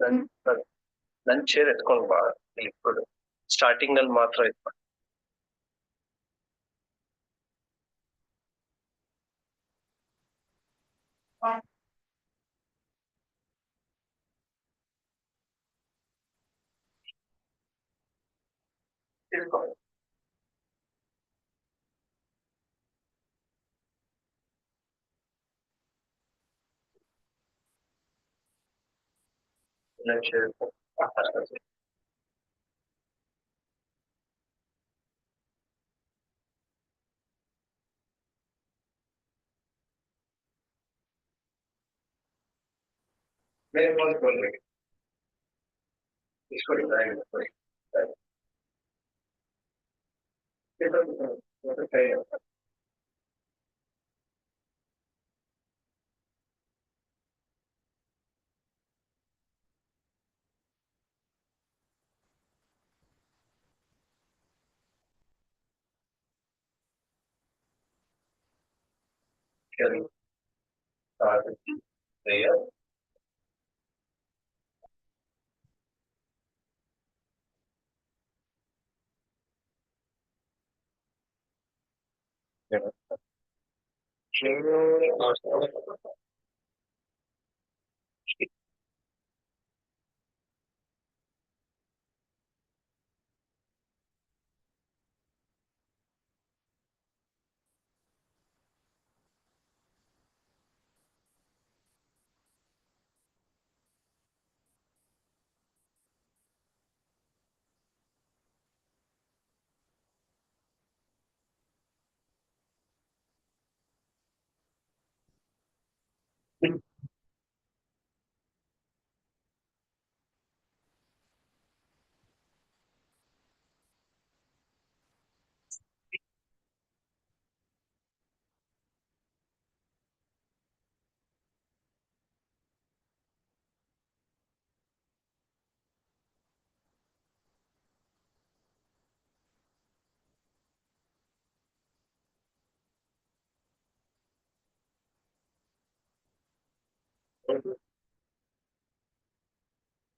ನನ್ನ ಚೇರ್ ಎತ್ಕೊಂಡ್ ಬಾ ಇಲ್ಲಿ ಕೊಡು ಸ್ಟಾರ್ಟಿಂಗ್ ಅಲ್ಲಿ ಮಾತ್ರ ಇತ್ತು ನನ್ನ ಚೇರ್ ಮೇಲೆ ಬಂದ್ಕೊಳ್ಬೇಕು ಇಸ್ಕೊಡಿ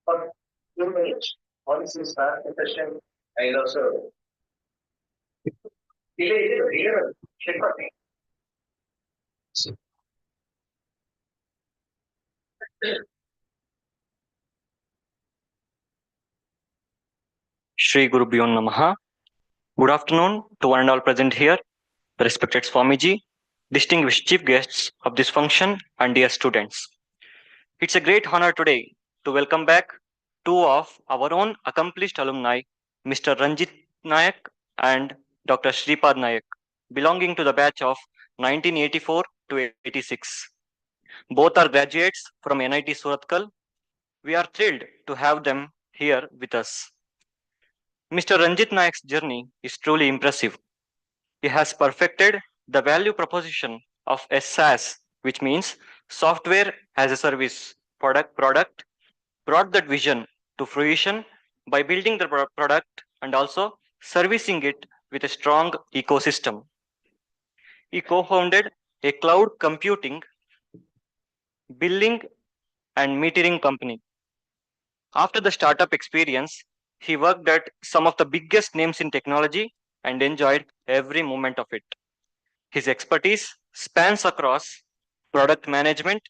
For 2 minutes. Once you start the session, I also delay. Check on me. Shri Gurubhyo Namaha. Good afternoon to one and all present here, respected Swamiji, distinguished chief guests of this function, and dear students. It's a great honor today to welcome back two of our own accomplished alumni, Mr. Ranjit Nayak and Dr. Shripad Nayak, belonging to the batch of 1984 to 86. Both are graduates from NIT Surathkal. We are thrilled to have them here with us. Mr. Ranjit Nayak's journey is truly impressive. He has perfected the value proposition of SaaS, which means software as a service product, brought that vision to fruition by building the product and also servicing it with a strong ecosystem. He co-founded a cloud computing, billing, and metering company. After the startup experience, he worked at some of the biggest names in technology and enjoyed every moment of it. His expertise spans across product management,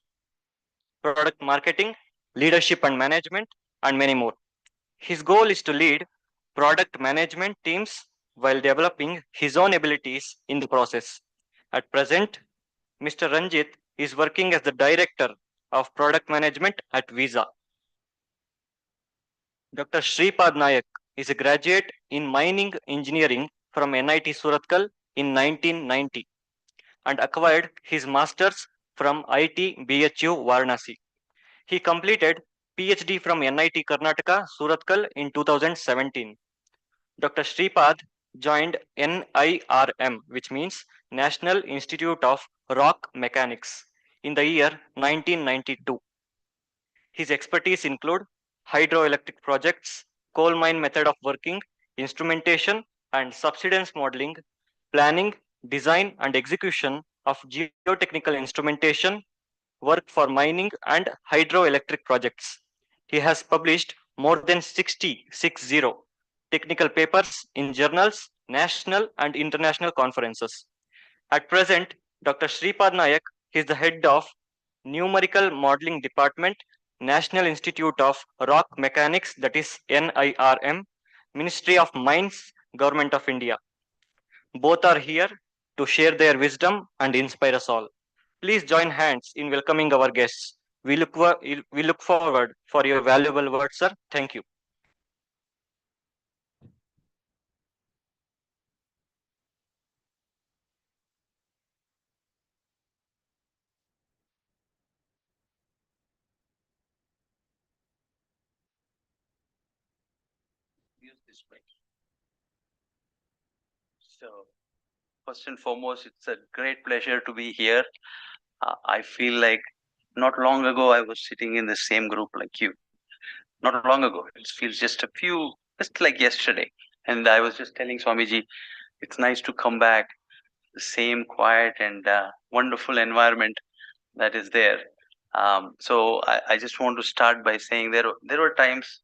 product marketing, leadership and management, and many more. His goal is to lead product management teams while developing his own abilities in the process. At present, Mr. Ranjit is working as the director of product management at Visa. Dr. Shripad Nayak is a graduate in mining engineering from NIT Surathkal in 1990 and acquired his master's from IT BHU Varanasi. He completed PhD from NIT Karnataka Surathkal in 2017. Dr. Shripad joined NIRM, which means National Institute of Rock Mechanics, in the year 1992. His expertise include hydroelectric projects, coal mine method of working, instrumentation and subsidence modeling, planning, design and execution of geotechnical instrumentation, work for mining and hydroelectric projects. He has published more than 60 technical papers in journals, national and international conferences. At present, Dr. Shripad Nayak is the head of Numerical Modeling Department, National Institute of Rock Mechanics, that is NIRM, Ministry of Mines, Government of India. Both are here to share their wisdom and inspire us all. Please join hands in welcoming our guests. We look forward for your valuable words, sir. Thank you. Use this mic. So, first and foremost, it's a great pleasure to be here. I feel like not long ago I was sitting in the same group like you. Not long ago, it feels just like yesterday. And I was just telling Swamiji, it's nice to come back, the same quiet and wonderful environment that is there. So I just want to start by saying there were times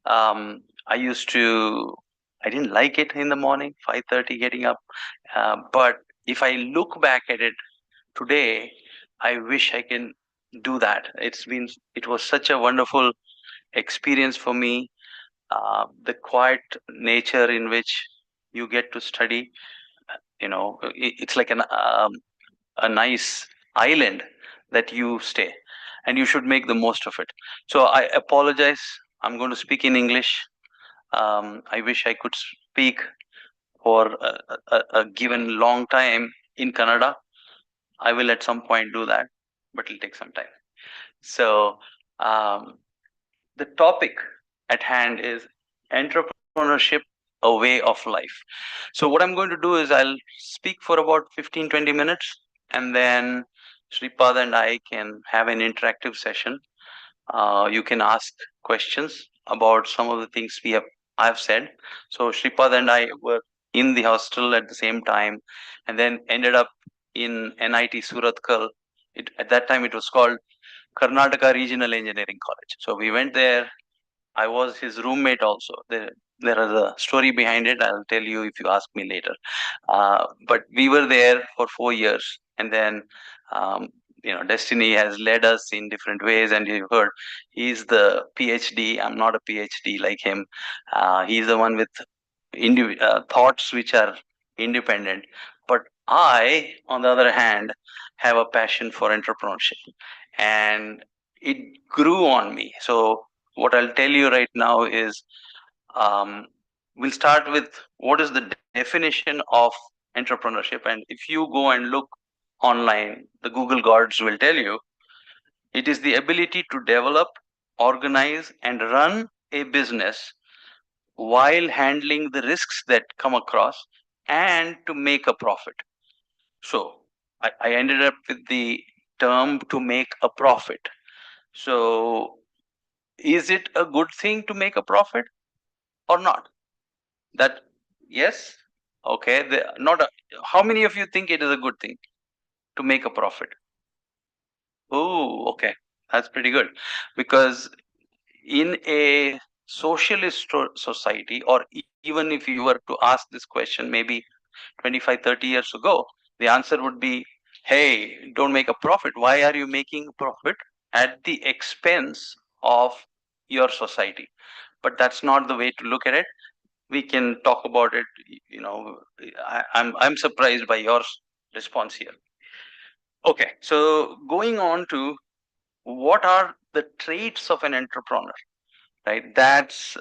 I used to I didn't like it in the morning, 5:30 getting up. But if I look back at it today, I wish I can do that. It was such a wonderful experience for me. The quiet nature in which you get to study, it's like a nice island that you stay, and you should make the most of it. So I apologize. I'm going to speak in English. I wish I could speak for a given long time in Kannada. I will at some point do that, but it'll take some time. So, um, the topic at hand is entrepreneurship, a way of life. So, what I'm going to do is I'll speak for about 15-20 minutes, and then Sripad and I can have an interactive session. You can ask questions about some of the things I've said. So Shripad and I were in the hostel at the same time, and then ended up in NIT Surathkal. At that time, it was called Karnataka Regional Engineering College. So we went there. I was his roommate also. There is a story behind it. I'll tell you if you ask me later. But we were there for 4 years, and then um, destiny has led us in different ways. And you heard he's the PhD. I'm not a PhD like him. He's the one with thoughts which are independent. But I, on the other hand, have a passion for entrepreneurship, and it grew on me. So what I'll tell you right now is, we'll start with what is the definition of entrepreneurship. And if you go and look online, the Google gods will tell you it is the ability to develop, organize, and run a business while handling the risks that come across and to make a profit. So I ended up with the term to make a profit. So is it a good thing to make a profit or not? That yes, okay. Not a, how many of you think it is a good thing to make a profit? Oh, okay, that's pretty good, because in a socialist society, or even if you were to ask this question maybe 25, 30 years ago, the answer would be, hey, don't make a profit. Why are you making a profit at the expense of your society? But that's not the way to look at it. We can talk about it. I'm surprised by your response here. Okay, so going on to what are the traits of an entrepreneur, right? That's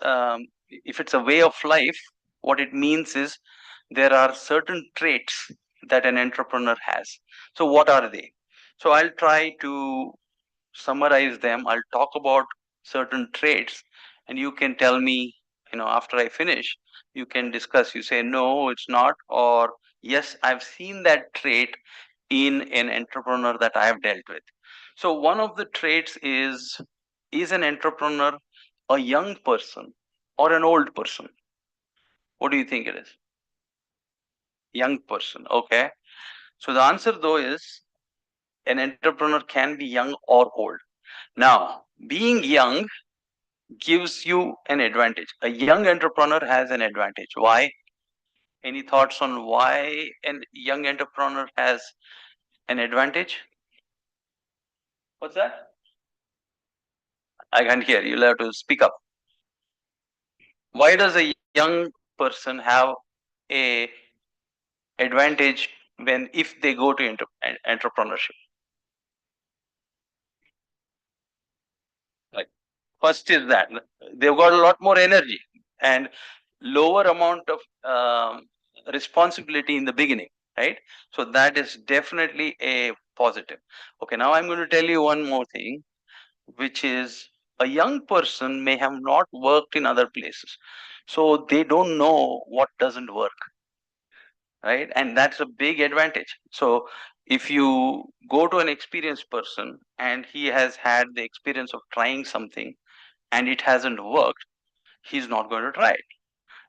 if it's a way of life, what it means is there are certain traits that an entrepreneur has. So what are they? So I'll try to summarize them. I'll talk about certain traits, and you can tell me, after I finish, you can discuss. You say, no, it's not, or yes, I've seen that trait in an entrepreneur that I have dealt with. So one of the traits is an entrepreneur a young person or an old person? What do you think it is? Young person. Okay. So the answer though is an entrepreneur can be young or old. Now, being young gives you an advantage. A young entrepreneur has an advantage. Why? Any thoughts on why a young entrepreneur has an advantage? What's that? I can't hear. You'll have to speak up. Why does a young person have a advantage when if they go to entrepreneurship? Like, first is that they've got a lot more energy and lower amount of responsibility in the beginning, right? So that is definitely a positive. Okay, now I'm going to tell you one more thing, which is a young person may have not worked in other places, so they don't know what doesn't work, right? And that's a big advantage. So if you go to an experienced person and he has had the experience of trying something and it hasn't worked, he's not going to try it.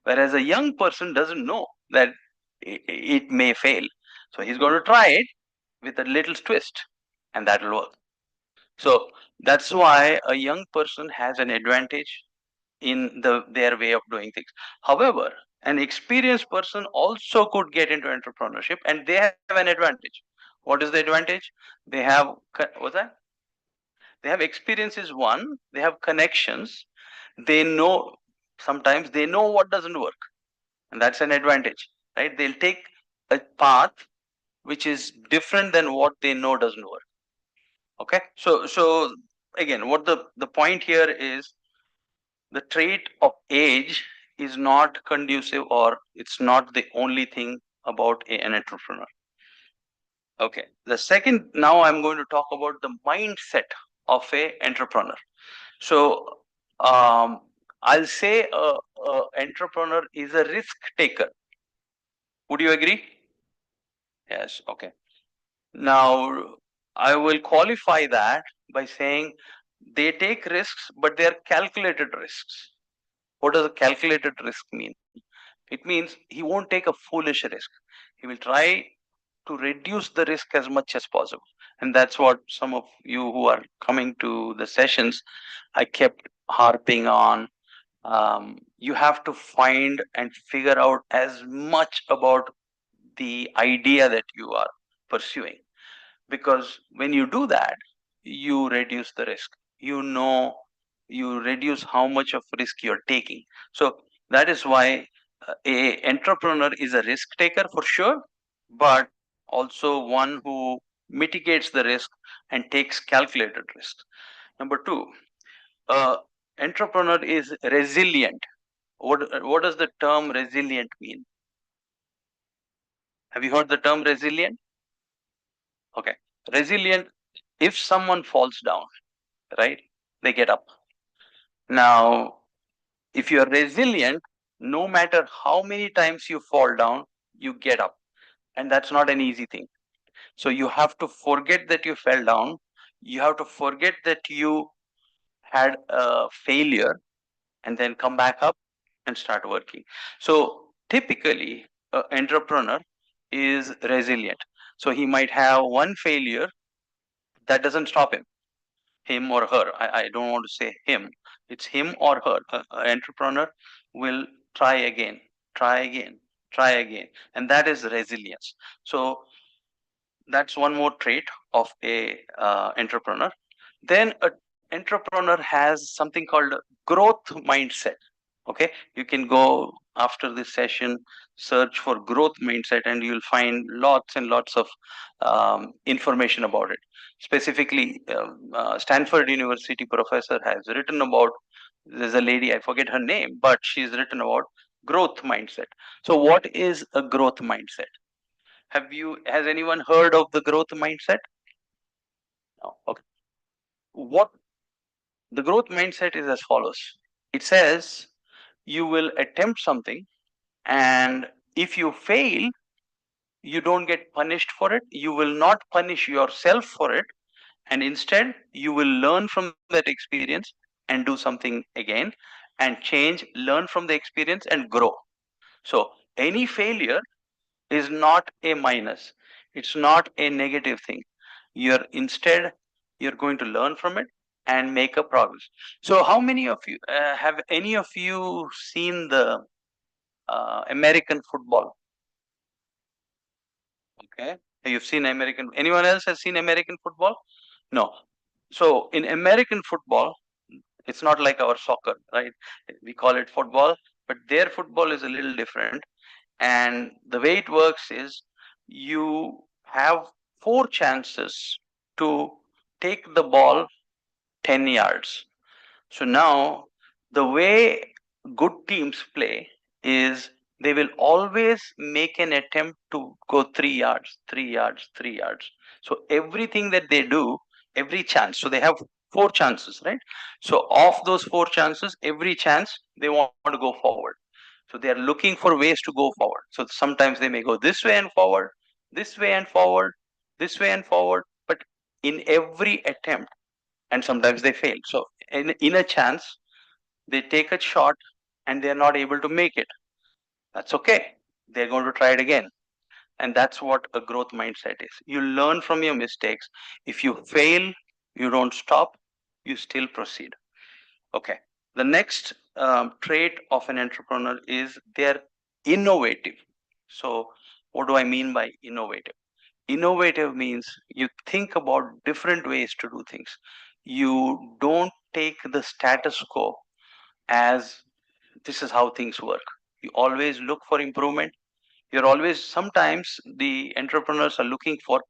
Whereas a young person doesn't know that it may fail. So he's going to try it with a little twist and that will work. So that's why a young person has an advantage in their way of doing things. However, an experienced person also could get into entrepreneurship and they have an advantage. What is the advantage? They have what's that? They have experiences. One, they have connections. They know, sometimes they know what doesn't work, and that's an advantage, right? They'll take a path which is different than what they know doesn't work. Okay, so again, what the point here is, the trait of age is not conducive, or it's not the only thing about an entrepreneur. Okay, the second, now I'm going to talk about the mindset of a entrepreneur. So I'll say a entrepreneur is a risk taker. Would you agree? Yes. Okay. Now I will qualify that by saying they take risks, but they are calculated risks. What does a calculated risk mean? It means he won't take a foolish risk. He will try to reduce the risk as much as possible. And that's what some of you who are coming to the sessions, I kept harping on. You have to find and figure out as much about the idea that you are pursuing, because when you do that, you reduce the risk. You know, you reduce how much of risk you're taking. So that is why a entrepreneur is a risk taker for sure, but also one who mitigates the risk and takes calculated risks. Number two, uh, entrepreneur is resilient. What does the term resilient mean? Have you heard the term resilient? Okay, resilient, if someone falls down, right, they get up. Now if you are resilient, no matter how many times you fall down, you get up, and that's not an easy thing. So you have to forget that you fell down, you have to forget that you had a failure, and then come back up and start working. So typically an entrepreneur is resilient. So he might have one failure, that doesn't stop him or her. I don't want to say him, it's him or her. An entrepreneur will try again, try again, try again, and that is resilience. So that's one more trait of a entrepreneur. Then an entrepreneur has something called growth mindset. Okay, you can go after this session, search for growth mindset, and you'll find lots and lots of information about it. Specifically, Stanford University professor has written about, there's a lady, I forget her name, but she's written about growth mindset. So what is a growth mindset? Has anyone heard of the growth mindset? No. Okay. What the growth mindset is as follows. It says you will attempt something, and if you fail, you don't get punished for it. You will not punish yourself for it, and instead you will learn from that experience and do something again, and change, learn from the experience and grow. So any failure is not a minus, it's not a negative thing. You're instead, you're going to learn from it, and make a progress. So how many of you have any of you seen the American football? Okay, you've seen American. Anyone else has seen American football? No. So in American football, it's not like our soccer, right? We call it football, but their football is a little different. And the way it works is you have four chances to take the ball 10 yards. So now the way good teams play is they will always make an attempt to go 3 yards, 3 yards, 3 yards. So everything that they do, every chance, so they have four chances, right? So of those four chances, every chance they want to go forward. So they are looking for ways to go forward. So sometimes they may go this way and forward, this way and forward, this way and forward. But in every attempt, and sometimes they fail. So in a chance, they take a shot and they're not able to make it. That's okay. They're going to try it again. And that's what a growth mindset is. You learn from your mistakes. If you fail, you don't stop, you still proceed. Okay. The next trait of an entrepreneur is they're innovative. So, what do I mean by innovative? Innovative means you think about different ways to do things. You don't take the status quo as this is how things work. You always look for improvement. You're always, sometimes the entrepreneurs are looking for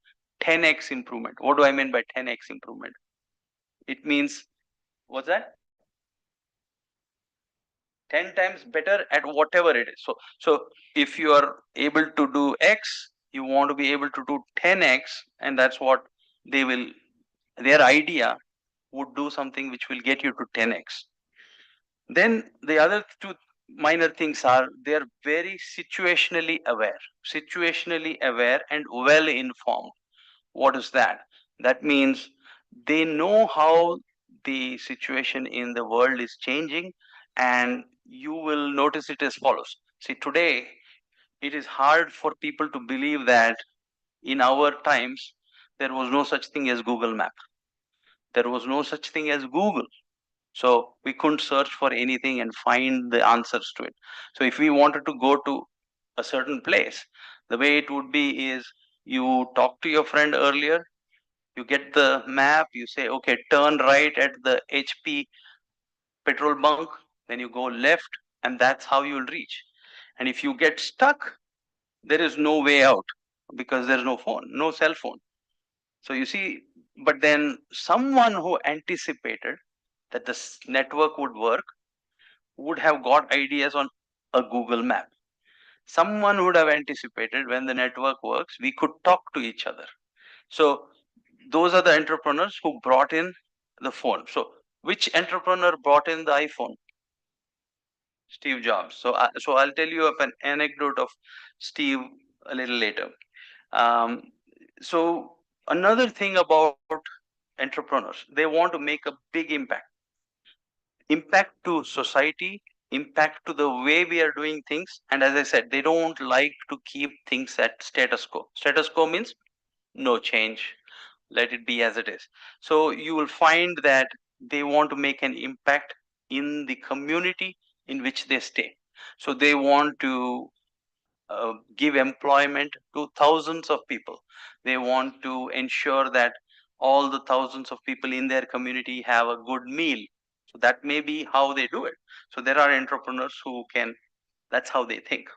10x improvement. What do I mean by 10x improvement? It means, what's that? 10 times better at whatever it is. So if you are able to do X, you want to be able to do 10x, and that's what they will, their idea would do something which will get you to 10x. Then the other two minor things are they're very situationally aware and well informed. What is that? That means they know how the situation in the world is changing, and you will notice it as follows. See, today it is hard for people to believe that in our times there was no such thing as Google Map. There was no such thing as Google. So we couldn't search for anything and find the answers to it. So if we wanted to go to a certain place, the way it would be is you talk to your friend earlier, you get the map, you say, okay, turn right at the HP petrol bunk, then you go left, and that's how you'll reach. And if you get stuck, there is no way out because there's no phone, no cell phone. So you see, but then someone who anticipated that this network would work would have got ideas on a Google map. Someone would have anticipated when the network works, we could talk to each other. So those are the entrepreneurs who brought in the phone. So which entrepreneur brought in the iPhone? Steve Jobs. So I'll tell you of an anecdote of Steve a little later. Um, so another thing about entrepreneurs, they want to make a big impact to society, impact to the way we are doing things. And as I said, they don't like to keep things at status quo. Status quo means no change, let it be as it is. So you will find that they want to make an impact in the community in which they stay. So they want to give employment to thousands of people. They want to ensure that all the thousands of people in their community have a good meal. So that may be how they do it. So there are entrepreneurs who can, that's how they think.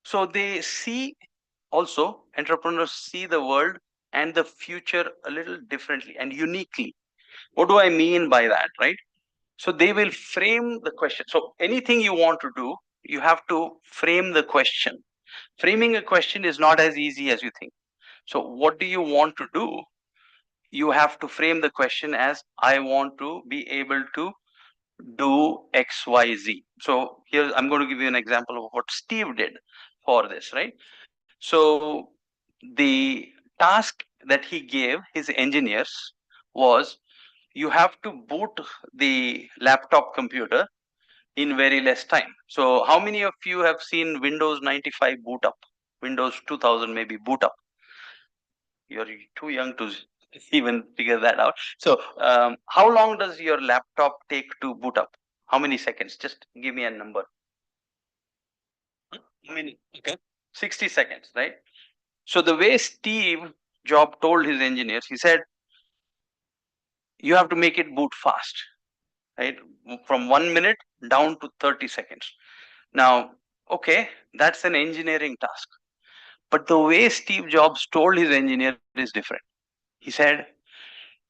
So they see, also entrepreneurs see the world and the future a little differently and uniquely. What do I mean by that, right? So they will frame the question. So anything you want to do, you have to frame the question. Framing a question is not as easy as you think. So what do you want to do? You have to frame the question as, I want to be able to do XYZ. So here I'm going to give you an example of what Steve did for this, right? So the task that he gave his engineers was, you have to boot the laptop computer in very less time. So how many of you have seen Windows 95 boot up? Windows 2000 maybe boot up. You're too young to even figure that out. So, how long does your laptop take to boot up? How many seconds? Just give me a number. How many? Okay. 60 seconds, right? So the way Steve Jobs told his engineers, he said, you have to make it boot fast, right? From 1 minute down to 30 seconds. Now, okay, that's an engineering task. But the way Steve Jobs told his engineer is different. He said,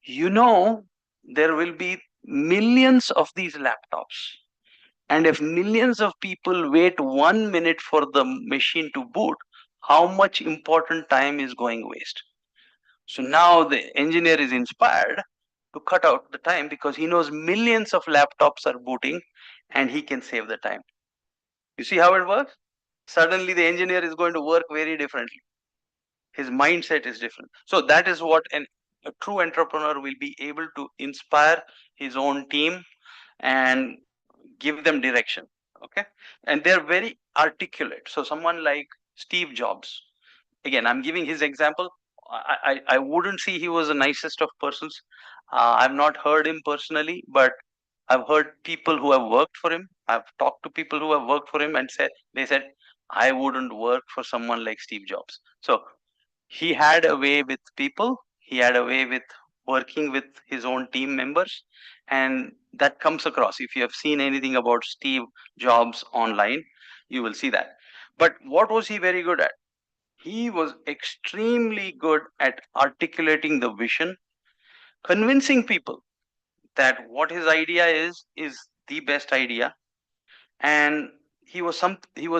there will be millions of these laptops. And if millions of people wait 1 minute for the machine to boot, how much important time is going waste? So now the engineer is inspired to cut out the time because he knows millions of laptops are booting and he can save the time. You see how it works? Suddenly the engineer is going to work very differently. His mindset is different. So that is what a true entrepreneur will be able to inspire his own team and give them direction. Okay. And they're very articulate. So someone like Steve Jobs, again, I'm giving his example. I wouldn't say he was the nicest of persons. I've not heard him personally, but I've heard people who have worked for him. I've talked to people who have worked for him and they said, I wouldn't work for someone like Steve Jobs. So he had a way with people, he had a way with working with his own team members, and that comes across. If you have seen anything about Steve Jobs online, you will see that. But what was he very good at? He was extremely good at articulating the vision, convincing people that what his idea is the best idea. And he was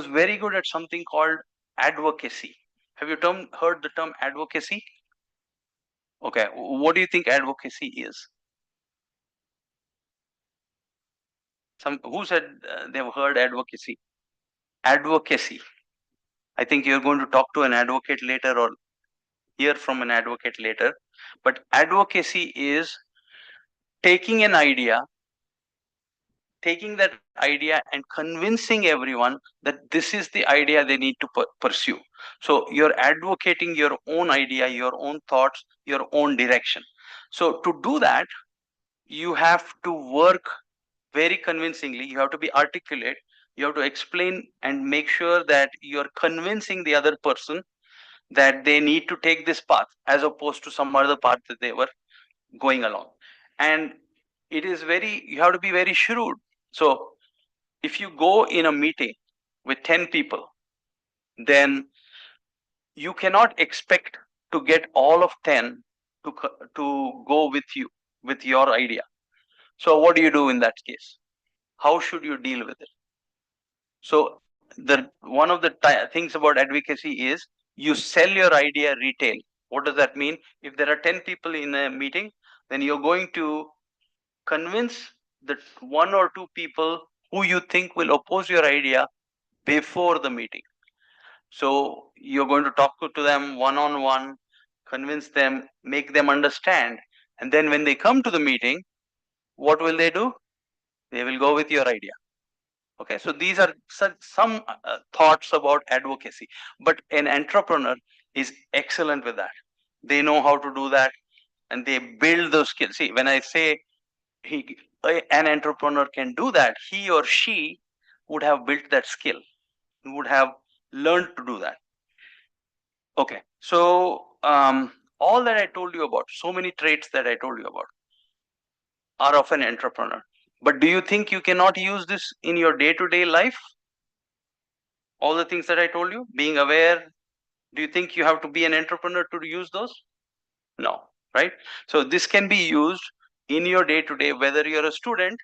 very good at something called advocacy. Have you heard the term advocacy? Okay, what do you think advocacy is? Some who said they've heard advocacy? Advocacy. I think you're going to talk to an advocate later or hear from an advocate later. But advocacy is taking an idea, taking that idea and convincing everyone that this is the idea they need to pursue. So you're advocating your own idea, your own thoughts, your own direction. So to do that, you have to work very convincingly. You have to be articulate. You have to explain and make sure that you're convincing the other person that they need to take this path as opposed to some other path that they were going along. And you have to be very shrewd. So if you go in a meeting with 10 people, then you cannot expect to get all of 10 to go with you with your idea. So what do you do in that case? How should you deal with it? So one of the things about advocacy is you sell your idea retail. What does that mean? If there are 10 people in a meeting, then you're going to convince the one or two people who you think will oppose your idea before the meeting. So you're going to talk to them one on one, convince them, make them understand. And then when they come to the meeting, what will they do? They will go with your idea. Okay, so these are some thoughts about advocacy. But an entrepreneur is excellent with that. They know how to do that and they build those skills. See, when I say an entrepreneur can do that, he or she would have built that skill, would have learned to do that. Okay, so all that I told you about, so many traits that I told you about, are of an entrepreneur. But do you think you cannot use this in your day-to-day life? All the things that I told you, being aware, do you think you have to be an entrepreneur to use those? No, right? So this can be used in your day-to-day, whether you're a student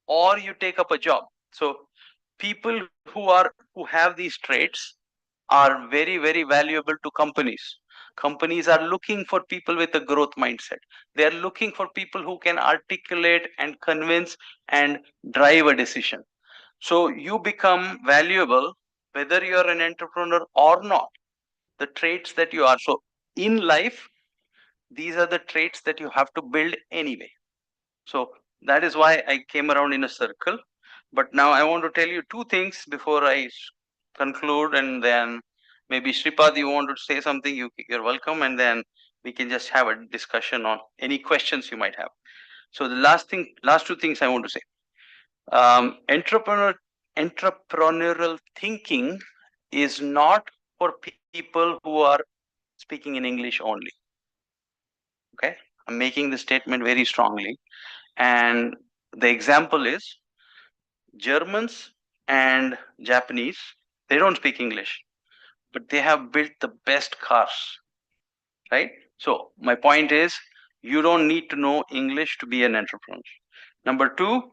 or you take up a job. So people who have these traits are very, very valuable to companies. Companies are looking for people with a growth mindset. They are looking for people who can articulate and convince and drive a decision. So you become valuable whether you're an entrepreneur or not. The traits that you are. So in life, these are the traits that you have to build anyway. So that is why I came around in a circle. But now I want to tell you two things before I conclude, and then maybe Shripad, you want to say something, you're welcome, and then we can just have a discussion on any questions you might have. So the last two things I want to say. Entrepreneurial thinking is not for people who are speaking in English only. Okay, I'm making the statement very strongly, and the example is Germans and Japanese. They don't speak English, but they have built the best cars, right? So my point is, you don't need to know English to be an entrepreneur. Number two,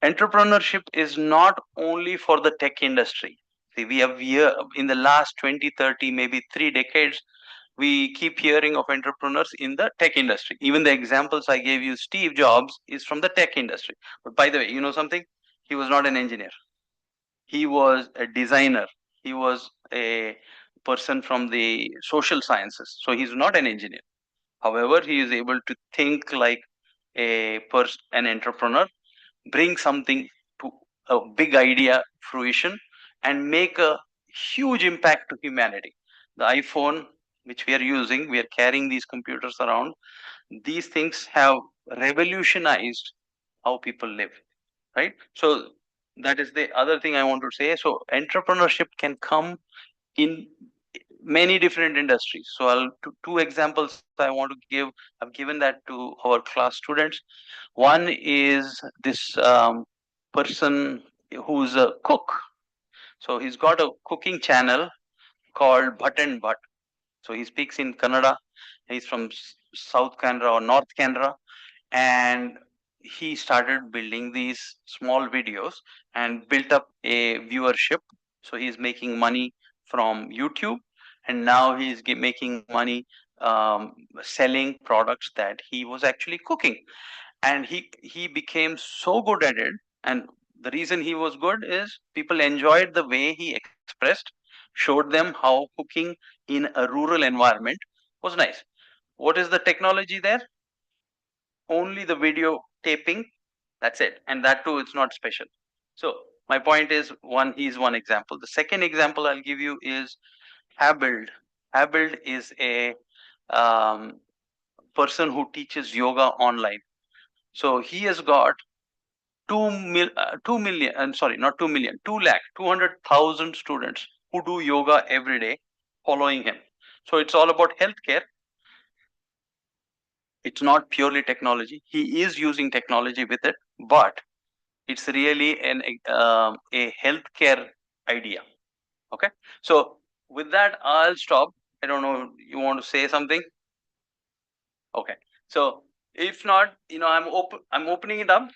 entrepreneurship is not only for the tech industry. See, we have here in the last 20, 30, maybe 3 decades, we keep hearing of entrepreneurs in the tech industry. Even the examples I gave you, Steve Jobs is from the tech industry. But by the way, you know something? He was not an engineer. He was a designer. He was a person from the social sciences. So he's not an engineer. However, he is able to think like an entrepreneur, bring something to a big idea fruition, and make a huge impact to humanity. The iPhone, which we are using, we are carrying these computers around. These things have revolutionized how people live, right? So that is the other thing I want to say. So entrepreneurship can come in many different industries. So I'll two examples I want to give. I've given that to our class students. One is this person who's a cook. So he's got a cooking channel called Bhatt and Bhatt. So he speaks in Kannada. He's from South Canada or North Canada, and he started building these small videos and built up a viewership. So he's making money from YouTube, and now he's making money selling products that he was actually cooking. And he became so good at it, and the reason he was good is people enjoyed the way he expressed, showed them how cooking in a rural environment was nice. What is the technology there? Only the video taping, that's it, and that too it's not special. So my point is, he's one example. The second example I'll give you is Habild. Habild is a um, person who teaches yoga online. So he has got 2 million, I'm sorry, not 2 million, 2 lakh, 200,000 students who do yoga every day following him. So it's all about healthcare. It's not purely technology. He is using technology with it, but it's really a healthcare idea. Okay. So with that, I'll stop. I don't know, you want to say something? Okay. So if not, I'm opening it up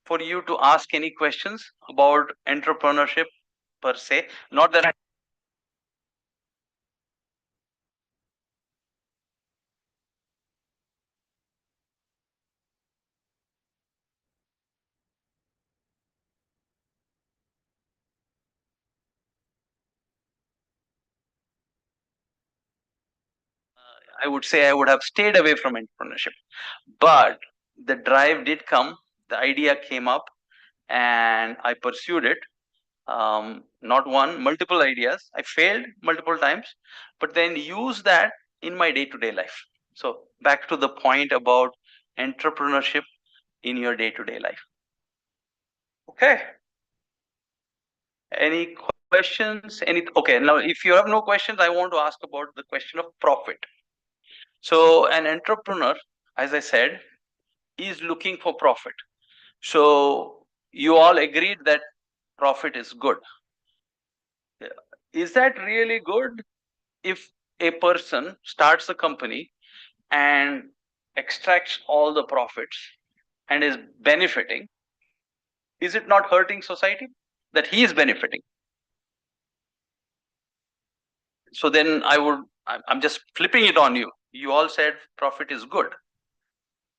for you to ask any questions about entrepreneurship per se. Not that I would say I would have stayed away from entrepreneurship, but the drive did come, the idea came up, and I pursued it. Not one, multiple ideas. I failed multiple times, but then use that in my day-to-day life. So back to the point about entrepreneurship in your day-to-day life. Okay. Any questions? Okay, now if you have no questions, I want to ask about the question of profit. So an entrepreneur, as I said, is looking for profit. So you all agreed that profit is good. Is that really good if a person starts a company and extracts all the profits and is benefiting? Is it not hurting society that he is benefiting? So then I'm just flipping it on you. You all said profit is good.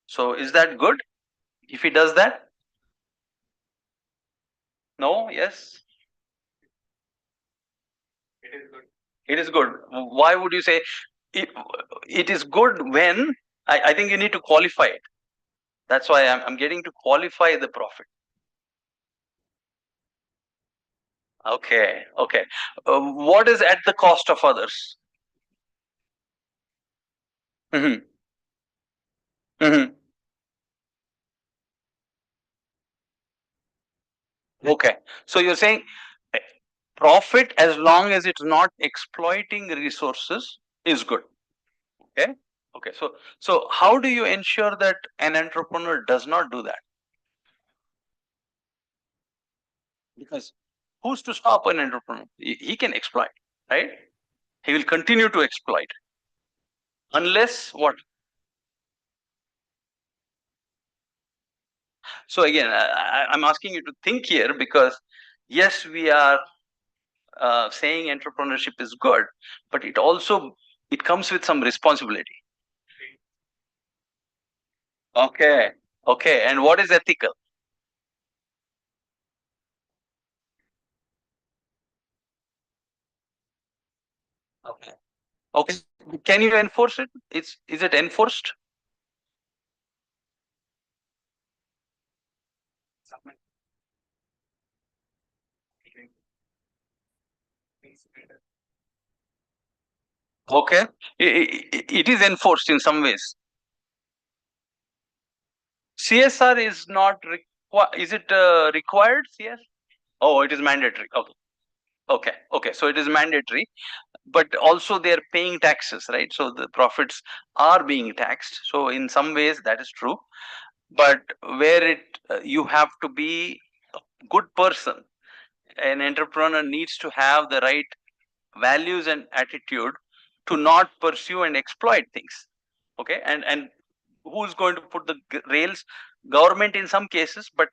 So is that good if he does that? No? Yes? It is good. It is good. Why would you say it, it is good when I think you need to qualify it. That's why I'm getting to qualify the profit. Okay, okay. What is at the cost of others? Mm-hmm. Mm-hmm. Okay. So you're saying eh, profit, as long as it's not exploiting resources, is good. Okay. Okay. So how do you ensure that an entrepreneur does not do that? Because who's to stop an entrepreneur? He can exploit, right? He will continue to exploit unless what? So again, I'm asking you to think here, because yes, we are saying entrepreneurship is good, but it comes with some responsibility. Okay. Okay. And what is ethical? Okay. Okay. Can you enforce it? Is it enforced? Okay. It is enforced in some ways. CSR is not is it required? CS? Oh, it is mandatory. Okay. Okay. Okay. So it is mandatory, but also they are paying taxes, right? So the profits are being taxed. So in some ways that is true, but where you have to be a good person. An entrepreneur needs to have the right values and attitude to not pursue and exploit things. Okay. And who's going to put the rails? Government in some cases, but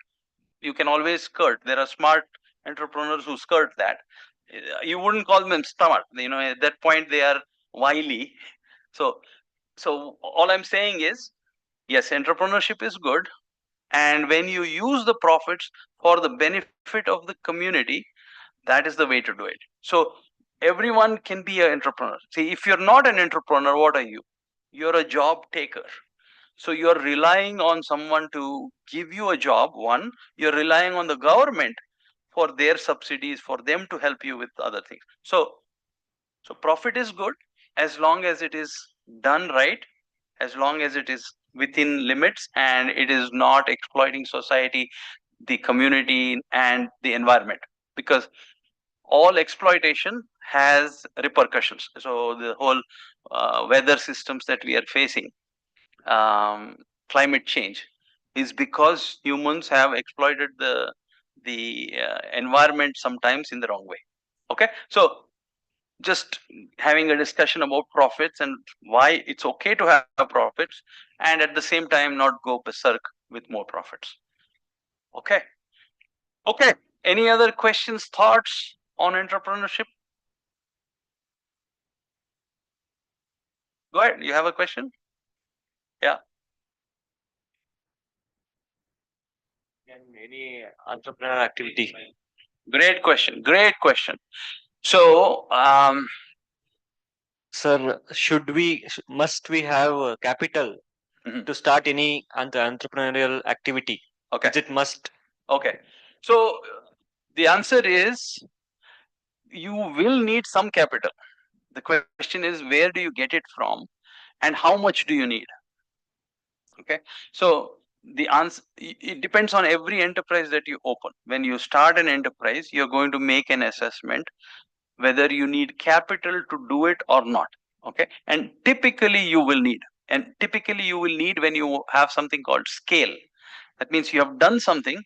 you can always skirt. There are smart entrepreneurs who skirt that. You wouldn't call them smart, at that point they are wily. So so all I'm saying is, yes, entrepreneurship is good, and when you use the profits for the benefit of the community, that is the way to do it. So everyone can be an entrepreneur. See, if you're not an entrepreneur, what are you? You're a job taker. So you're relying on someone to give you a job. One, you're relying on the government for their subsidies, for them to help you with other things. So profit is good as long as it is done right, as long as it is within limits and it is not exploiting society, the community, and the environment. Because all exploitation has repercussions. So the whole weather systems that we are facing, um, climate change, is because humans have exploited the environment sometimes in the wrong way. Okay. So just having a discussion about profits and why it's okay to have profits, and at the same time not go berserk with more profits. Okay. Okay. Any other questions, thoughts on entrepreneurship? Go ahead. You have a question? Yeah. In any entrepreneurial activity. Great question. Great question. So, Sir, must we have capital Mhm. to start any entrepreneurial activity? Okay. Is it must? Okay. So the answer is, you will need some capital. The question is, where do you get it from and how much do you need? Okay. So the answer, it depends on every enterprise that you open. When you start an enterprise, you're going to make an assessment whether you need capital to do it or not. Okay. And typically you will need when you have something called scale. That means you have done something,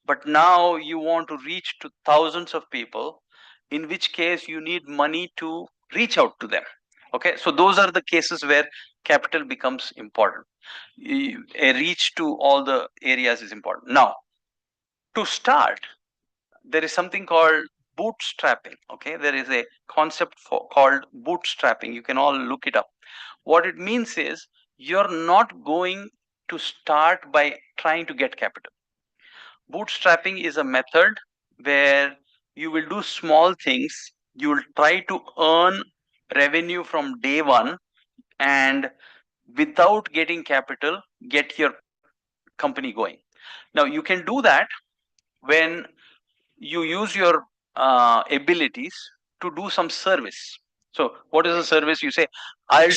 but now you want to reach to thousands of people, in which case you need money to reach out to them. Okay. So those are the cases where capital becomes important. A reach to all the areas is important. Now, to start, there is something called bootstrapping. Okay. There is a concept called bootstrapping. You can all look it up. What it means is, you're not going to start by trying to get capital. Bootstrapping is a method where you will do small things, you will try to earn revenue from day one, and without getting capital, get your company going. Now, you can do that when you use your abilities to do some service. So what is a service? You say, I'll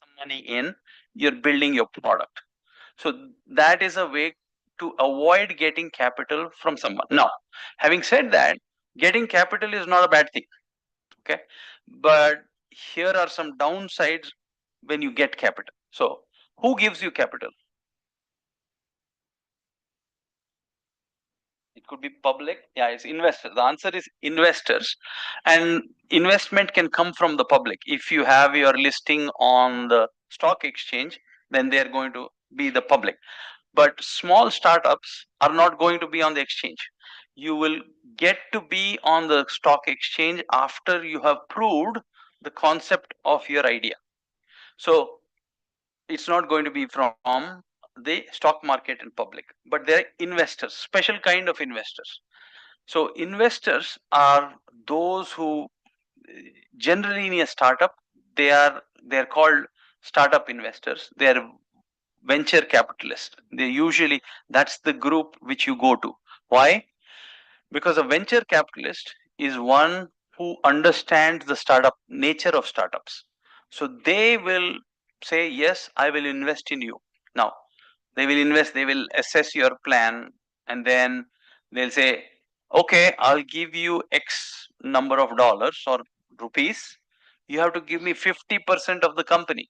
some money in, you're building your product. So that is a way to avoid getting capital from someone. Now, having said that, getting capital is not a bad thing. Okay. But here are some downsides when you get capital. So who gives you capital? It could be public. Yeah, it's investors. The answer is investors. And investment can come from the public. If you have your listing on the stock exchange, then they're going to be the public. But small startups are not going to be on the exchange. You will get to be on the stock exchange after you have proved the concept of your idea. So it's not going to be from the stock market and public, but they're investors, special kind of investors. So investors are those who generally in a startup, they're called startup investors. They're venture capitalists. They usually, that's the group which you go to. Why? Because a venture capitalist is one who understands the startup nature of startups. So they will say, yes, I will invest in you. Now, they will invest, they will assess your plan, and then they'll say, okay, I'll give you X number of dollars or rupees. You have to give me 50% of the company.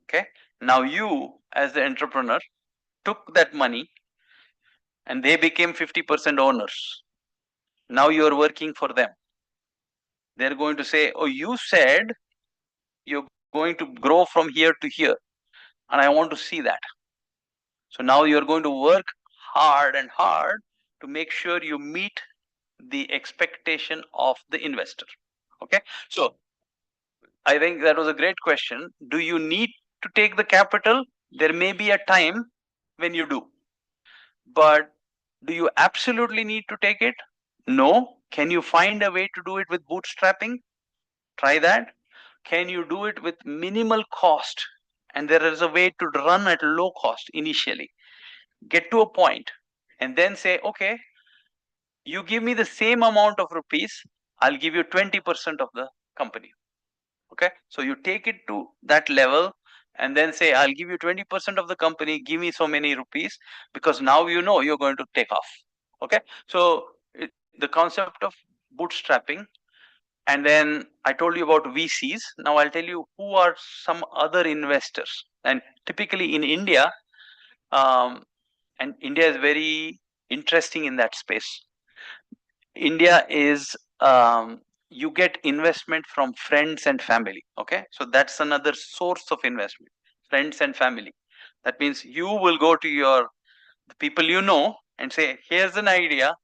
Okay. Now you, as the entrepreneur, took that money and they became 50% owners. Now you are working for them. They're going to say, oh, you said you're going to grow from here to here, and I want to see that. So now you're going to work hard and hard to make sure you meet the expectation of the investor. Okay. So I think that was a great question. Do you need to take the capital? There may be a time when you do. But do you absolutely need to take it? No. Can you find a way to do it with bootstrapping? Try that. Can you do it with minimal cost? And there is a way to run at low cost initially. Get to a point and then say, okay, you give me the same amount of rupees, I'll give you 20% of the company. Okay. So you take it to that level and then say, I'll give you 20% of the company, give me so many rupees, because now you know you're going to take off. Okay. So the concept of bootstrapping. And then I told you about VCs. Now I'll tell you who are some other investors. And typically in India, and India is very interesting in that space. India is you get investment from friends and family. Okay, so that's another source of investment. Friends and family. That means you will go to your the people you know and say, "Here's an idea.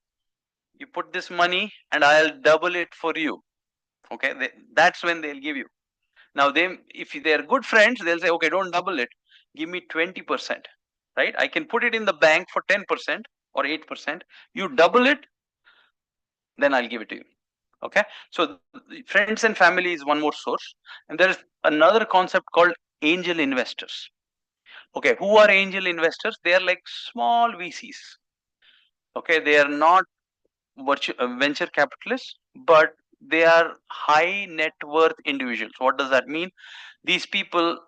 You put this money, and I'll double it for you." Okay, that's when they'll give you. Now, if they're good friends, they'll say, "Okay, don't double it. Give me 20%." Right? I can put it in the bank for 10% or 8%. You double it, then I'll give it to you. Okay. So friends and family is one more source. And there is another concept called angel investors. Okay. Who are angel investors? They are like small VCs. Okay. They are not venture capitalists, but they are high net worth individuals. What does that mean? These people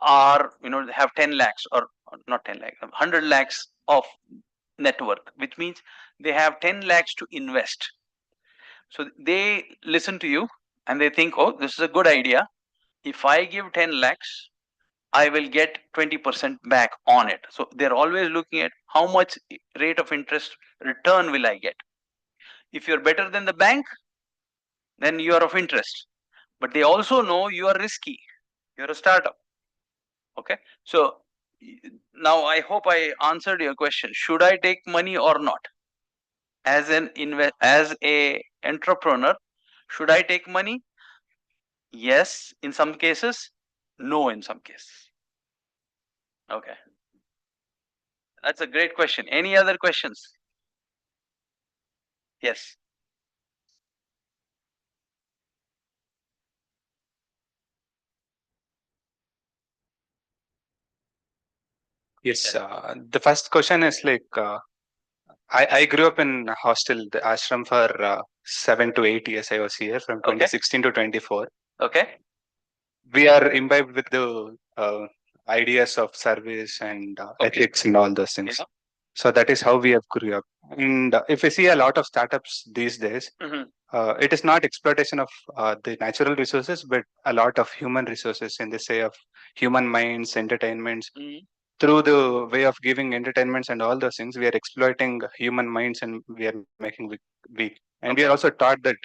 are, they have 10 lakhs or not 10 lakhs, 100 lakhs of net worth, which means they have 10 lakhs to invest. So they listen to you and they think, oh, this is a good idea. If I give 10 lakhs, I will get 20% back on it. So they're always looking at how much rate of interest return will I get. If you're better than the bank, then you are of interest. But they also know you are risky. You're a startup. Okay. So now I hope I answered your question. Should I take money or not? As as a entrepreneur, should I take money? Yes, in some cases. No, in some cases. Okay. That's a great question. Any other questions? Yes. Yes, the first question is like I grew up in a hostel, the ashram for 7 to 8 years. I was here from 2016 to 24. Okay. we are imbibed with the ideas of service and Okay. ethics and all those things. Yeah. So that is how we have grew up. And if we see a lot of startups these days, Mhm. it is not exploitation of the natural resources, but a lot of human resources in the say of human minds, entertainments. Mhm. Through the way of giving entertainments and all those things, we are exploiting human minds and we are making weak. And we are Okay. also taught that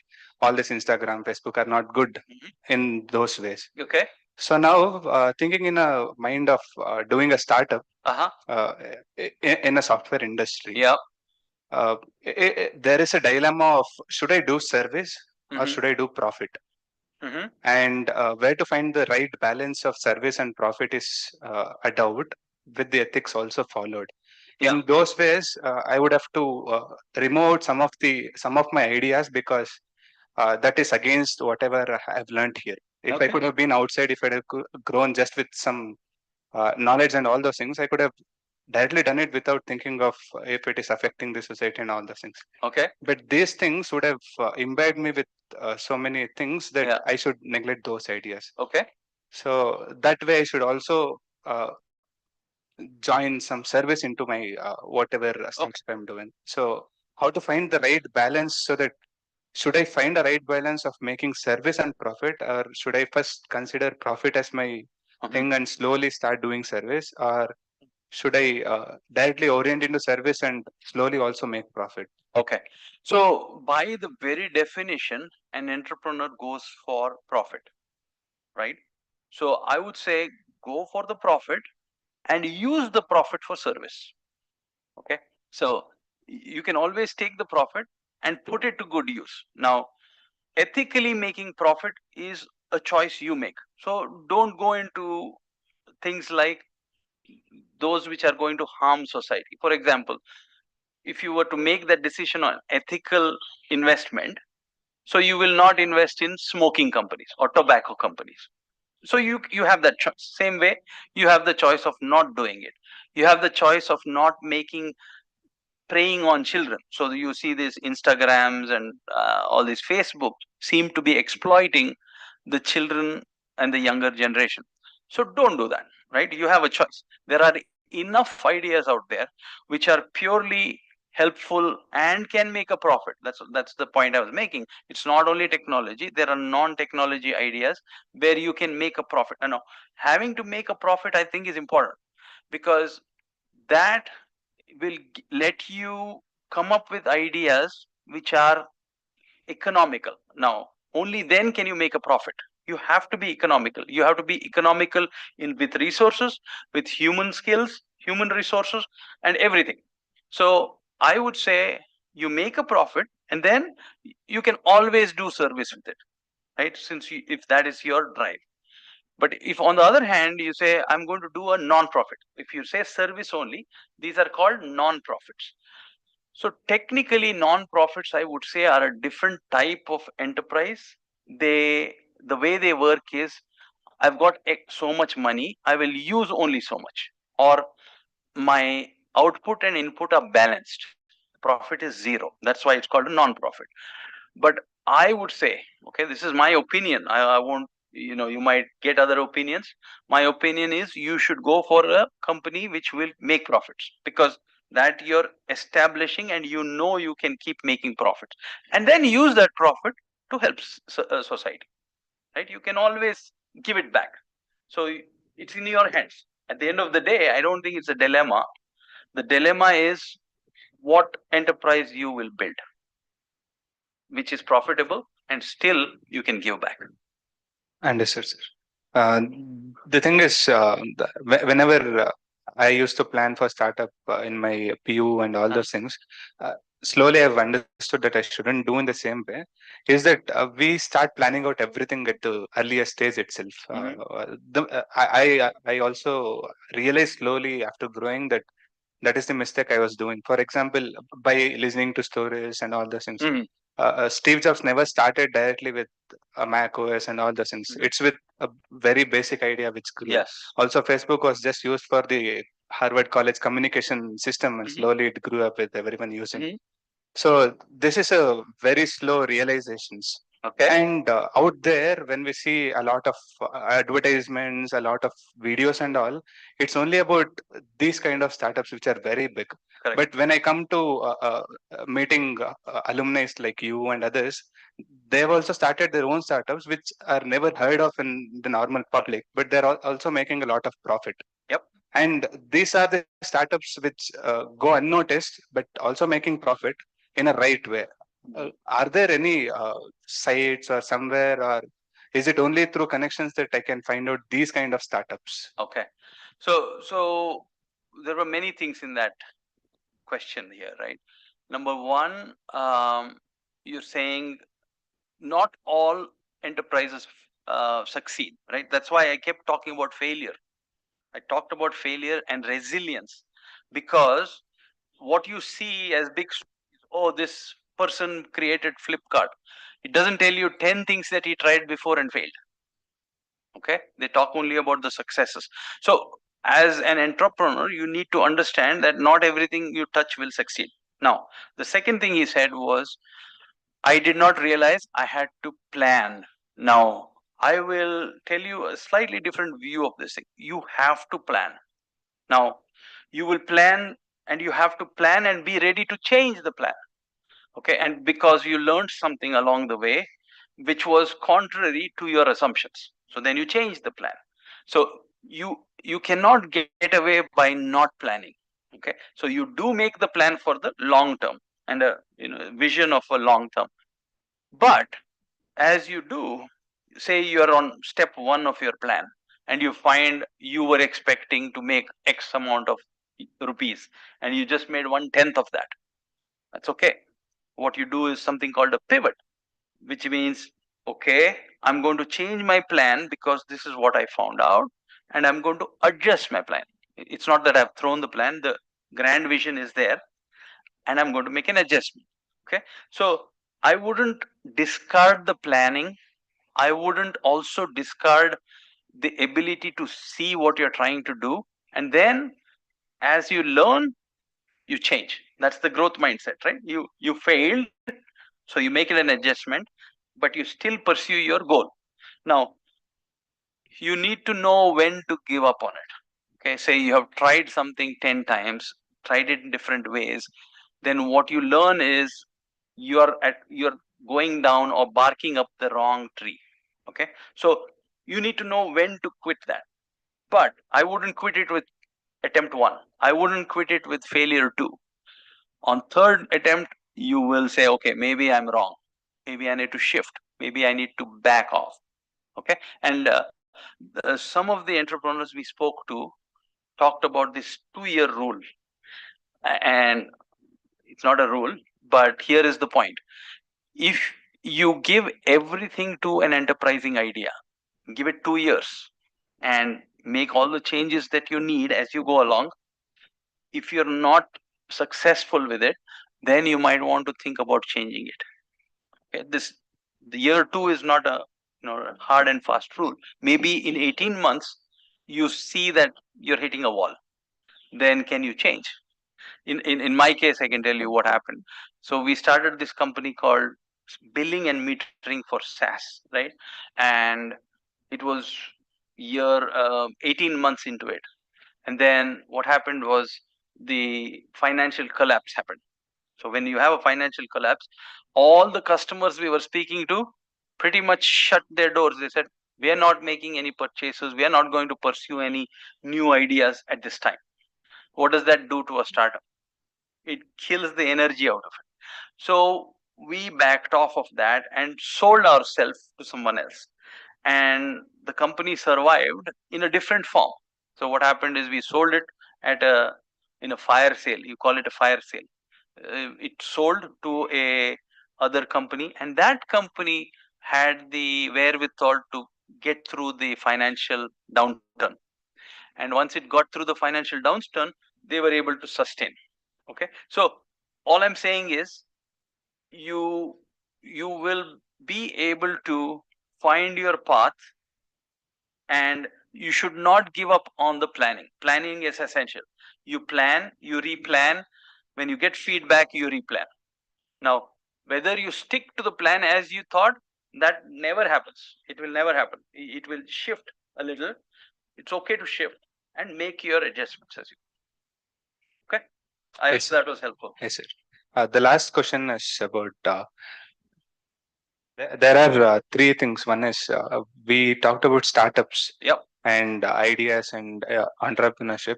all this Instagram, Facebook are not good Mhm. in those ways. Okay. So now, thinking in a mind of doing a startup Uh-huh. uh, in a software industry, Yeah. there is a dilemma of should I do service or Mhm. should I do profit? Mhm. And where to find the right balance of service and profit is a doubt, with the ethics also followed. Yeah. In those ways, I would have to remove out some of my ideas because that is against whatever I've learned here. If I Okay. could have been outside, if I had grown just with some knowledge and all those things, I could have directly done it without thinking of if it is affecting the society and all those things. Okay. But these things would have imbibed me with so many things that Yeah. I should neglect those ideas. Okay. So that way, I should also join some service into my whatever startup I'm doing. So how to find the right balance so that should I find a right balance of making service and profit, or should I first consider profit as my Mhm. thing and slowly start doing service, or should I directly orient into service and slowly also make profit? Okay. So by the very definition, an entrepreneur goes for profit, right? So I would say go for the profit and use the profit for service. Okay. So you can always take the profit and put it to good use. Now, ethically making profit is a choice you make. So don't go into things like those which are going to harm society. For example, if you were to make that decision on ethical investment, so you will not invest in smoking companies or tobacco companies. So you have that choice. Same way, you have the choice of not doing it. You have the choice of not making preying on children. So you see these Instagrams and all these Facebook seem to be exploiting the children and the younger generation. So don't do that, right? You have a choice. There are enough ideas out there which are purely helpful and can make a profit. That's the point I was making. It's not only technology. There are non-technology ideas where you can make a profit. And now, having to make a profit, I think, is important because that will let you come up with ideas which are economical. Now, only then can you make a profit. You have to be economical. You have to be economical in with resources, with human skills, human resources, and everything. So I would say you make a profit, and then you can always do service with it, right? Since if that is your drive. But if on the other hand you say I'm going to do a non-profit, if you say service only, these are called non-profits. So technically, non-profits, I would say, are a different type of enterprise. The way they work is, I've got so much money, I will use only so much, or my output and input are balanced. Profit is zero. That's why it's called a non-profit. But I would say, okay, this is my opinion. I won't, you might get other opinions. My opinion is you should go for a company which will make profits because that you're establishing and you can keep making profits and then use that profit to help society, right? You can always give it back. So it's in your hands. At the end of the day, I don't think it's a dilemma. The dilemma is what enterprise you will build, which is profitable and still you can give back. Understood, sir. Uh, the thing is, whenever I used to plan for startup in my PU and all those things, uh, slowly I've understood that I shouldn't do in the same way. Is that we start planning out everything at the earliest stage itself. I also realized slowly after growing that that is the mistake I was doing. For example, by listening to stories and all those things, Mhm. Steve Jobs never started directly with a Mac OS and all those things. Mhm. It's with a very basic idea which grew. Yes. Also, Facebook was just used for the Harvard College communication system, and Mhm. slowly it grew up with everyone using. Mhm. So this is a very slow realizations. Okay. And out there, when we see a lot of advertisements, a lot of videos and all, it's only about these kind of startups which are very big. Correct. But when I come to meeting alumni like you and others, they've also started their own startups which are never heard of in the normal public, but they're also making a lot of profit. Yep. And these are the startups which go unnoticed, but also making profit in a right way. Are there any sites or somewhere, or is it only through connections that I can find out these kind of startups? Okay. So there were many things in that question here, right? Number one, you're saying not all enterprises succeed, right? That's why I kept talking about failure. I talked about failure and resilience, because what you see as big, oh, this person created Flipkart, it doesn't tell you 10 things that he tried before and failed. Okay, they talk only about the successes. So as an entrepreneur, you need to understand that not everything you touch will succeed. Now, the second thing he said was, I did not realize I had to plan. Now, I will tell you a slightly different view of this thing. You have to plan. Now, you will plan, and you have to plan and be ready to change the plan. Okay, and because you learned something along the way which was contrary to your assumptions, so then you change the plan. So you cannot get away by not planning. Okay, so you do make the plan for the long term and a vision of a long term. But as you do, say you're on step one of your plan, and you find you were expecting to make X amount of rupees and you just made 1/10 of that. That's okay. What you do is something called a pivot, which means, okay, I'm going to change my plan because this is what I found out, and I'm going to adjust my plan. It's not that I've thrown the plan, the grand vision is there, and I'm going to make an adjustment. Okay, so I wouldn't discard the planning. I wouldn't also discard the ability to see what you're trying to do. And then as you learn, you change. That's the growth mindset, right? You failed, so you make it an adjustment, but you still pursue your goal. Now, you need to know when to give up on it. Okay, say you have tried something 10 times, tried it in different ways, then what you learn is you're going down or barking up the wrong tree. Okay, so you need to know when to quit that. But I wouldn't quit it with attempt one. I wouldn't quit it with failure two. On third attempt, you will say, okay, maybe I'm wrong. Maybe I need to shift. Maybe I need to back off. Okay, and some of the entrepreneurs we spoke to talked about this 2-year rule, and it's not a rule, but here is the point. If you give everything to an enterprising idea, give it 2 years and make all the changes that you need as you go along. If you're not successful with it, then you might want to think about changing it. Okay, the year two is not a hard and fast rule. Maybe in 18 months you see that you're hitting a wall. Then can you change? In my case, I can tell you what happened. So we started this company called Billing and Metering for SaaS, right? And it was year 18 months into it. And then what happened was the financial collapse happened. So when you have a financial collapse, all the customers we were speaking to pretty much shut their doors. They said, we are not making any purchases. We are not going to pursue any new ideas at this time. What does that do to a startup? It kills the energy out of it. So we backed off of that and sold ourselves to someone else. And the company survived in a different form. So what happened is we sold it at in a fire sale. You call it a fire sale. It sold to a other company, and that company had the wherewithal to get through the financial downturn. And once it got through the financial downturn, they were able to sustain. Okay, so all I'm saying is you will be able to find your path, and you should not give up on the planning. Planning is essential. You plan, you replan. When you get feedback, you replan. Now, whether you stick to the plan as you thought, That never happens. It will never happen. It will shift a little. It's okay to shift and make your adjustments as you. Okay. I Yes, hope sir. that was helpful. Yes, sir. The last question is about there are three things. One is we talked about startups Yep. and ideas and entrepreneurship.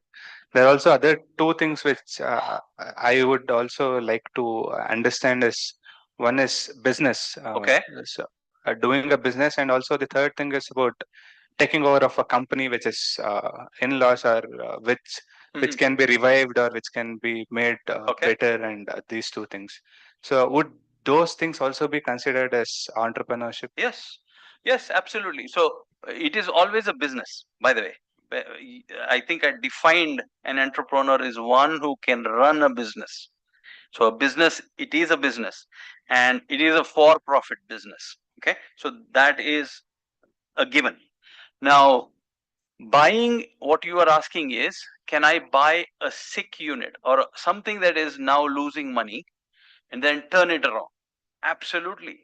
There are also other two things which I would also like to understand is one is business. Okay. So, doing a business, and also the third thing is about taking over of a company which is in-laws or which can be revived or which can be made Okay. better, and these two things. So would those things also be considered as entrepreneurship? Yes. Yes, absolutely. So it is always a business, by the way. I think I defined an entrepreneur is one who can run a business. So a business, it is a business, and it is a for-profit business. Okay. So that is a given. Now, buying, what you are asking is, can I buy a sick unit or something that is now losing money and then turn it around? Absolutely.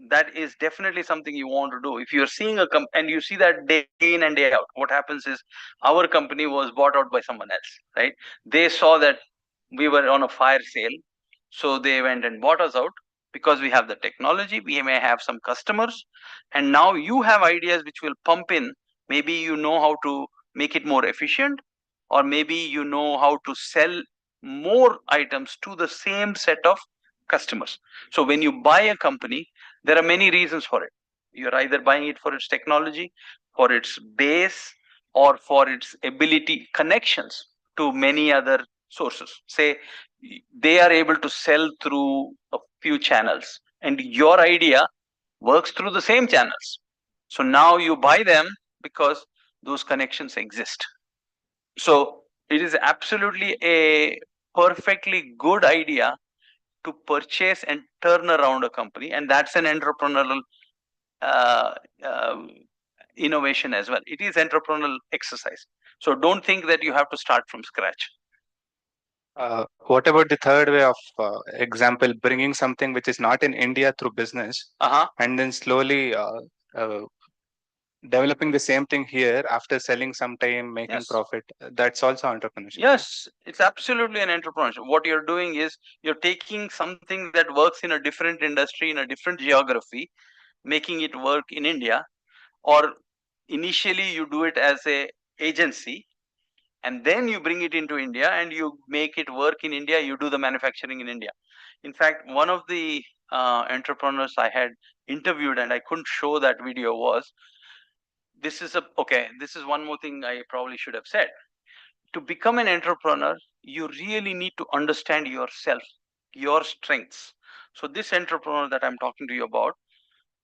That is definitely something you want to do. If you're seeing and you see that day in and day out, what happens is our company was bought out by someone else, right? They saw that we were on a fire sale, so they went and bought us out because we have the technology, we may have some customers, and now you have ideas which will pump in. Maybe you know how to make it more efficient, or maybe you know how to sell more items to the same set of customers. So when you buy a company, there are many reasons for it. You're either buying it for its technology, for its base, or for its ability connections to many other sources. Say they are able to sell through a few channels, and your idea works through the same channels. So now you buy them because those connections exist. So it is absolutely a perfectly good idea to purchase and turn around a company, and that's an entrepreneurial uh, uh, innovation as well. It is entrepreneurial exercise. So don't think that you have to start from scratch. What about the third way of example, bringing something which is not in India through business, and then slowly uh, developing the same thing here after selling some time, making Yes. profit? That's also entrepreneurship. Yes, it's absolutely an entrepreneurship. What you're doing is you're taking something that works in a different industry, in a different geography, making it work in India, or initially you do it as a agency, and then you bring it into India and you make it work in India. You do the manufacturing in India. In fact, one of the entrepreneurs I had interviewed, and I couldn't show that video, was this is a okay. This is one more thing I probably should have said. To become an entrepreneur, you really need to understand yourself, your strengths. So this entrepreneur that I'm talking to you about,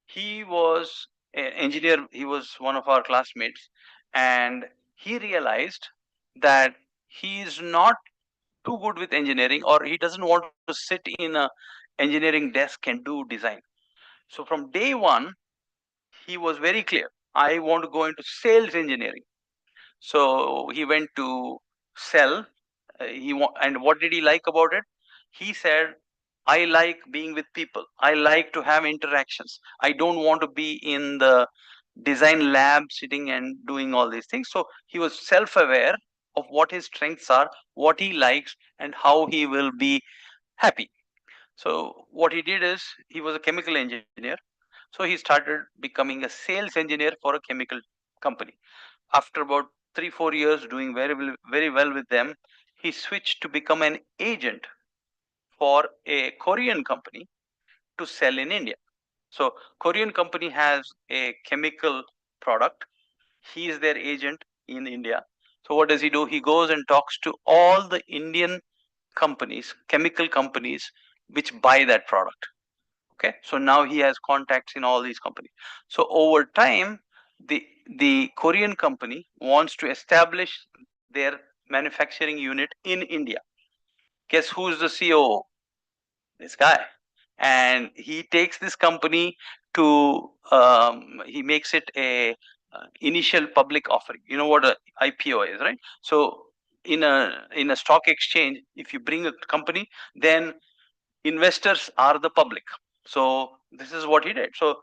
he was an engineer. He was one of our classmates, and he realized that he is not too good with engineering, or he doesn't want to sit in a engineering desk and do design. So from day one, he was very clear, I want to go into sales engineering. So he went to sell. And what did he like about it? He said, I like being with people. I like to have interactions. I don't want to be in the design lab sitting and doing all these things. So he was self-aware of what his strengths are, what he likes, and how he will be happy. So what he did is, he was a chemical engineer. So he started becoming a sales engineer for a chemical company. After about 3-4 years doing very well with them, he switched to become an agent for a Korean company to sell in India. So Korean company has a chemical product. He is their agent in India. So what does he do? He goes and talks to all the Indian companies, chemical companies, which buy that product. Okay, so now he has contacts in all these companies. So over time, the Korean company wants to establish their manufacturing unit in India. Guess who's the COO? This guy. And he takes this company to he makes it a initial public offering. You know what a IPO is, right? So in a stock exchange, if you bring a company, then investors are the public. So this is what he did. So,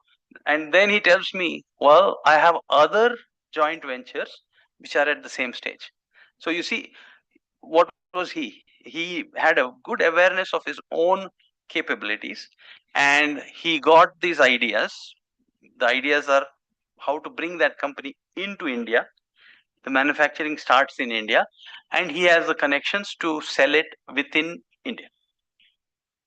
and then he tells me, well, I have other joint ventures which are at the same stage. So you see, what was he? He had a good awareness of his own capabilities, and he got these ideas. The ideas are how to bring that company into India. The manufacturing starts in India, and he has the connections to sell it within India.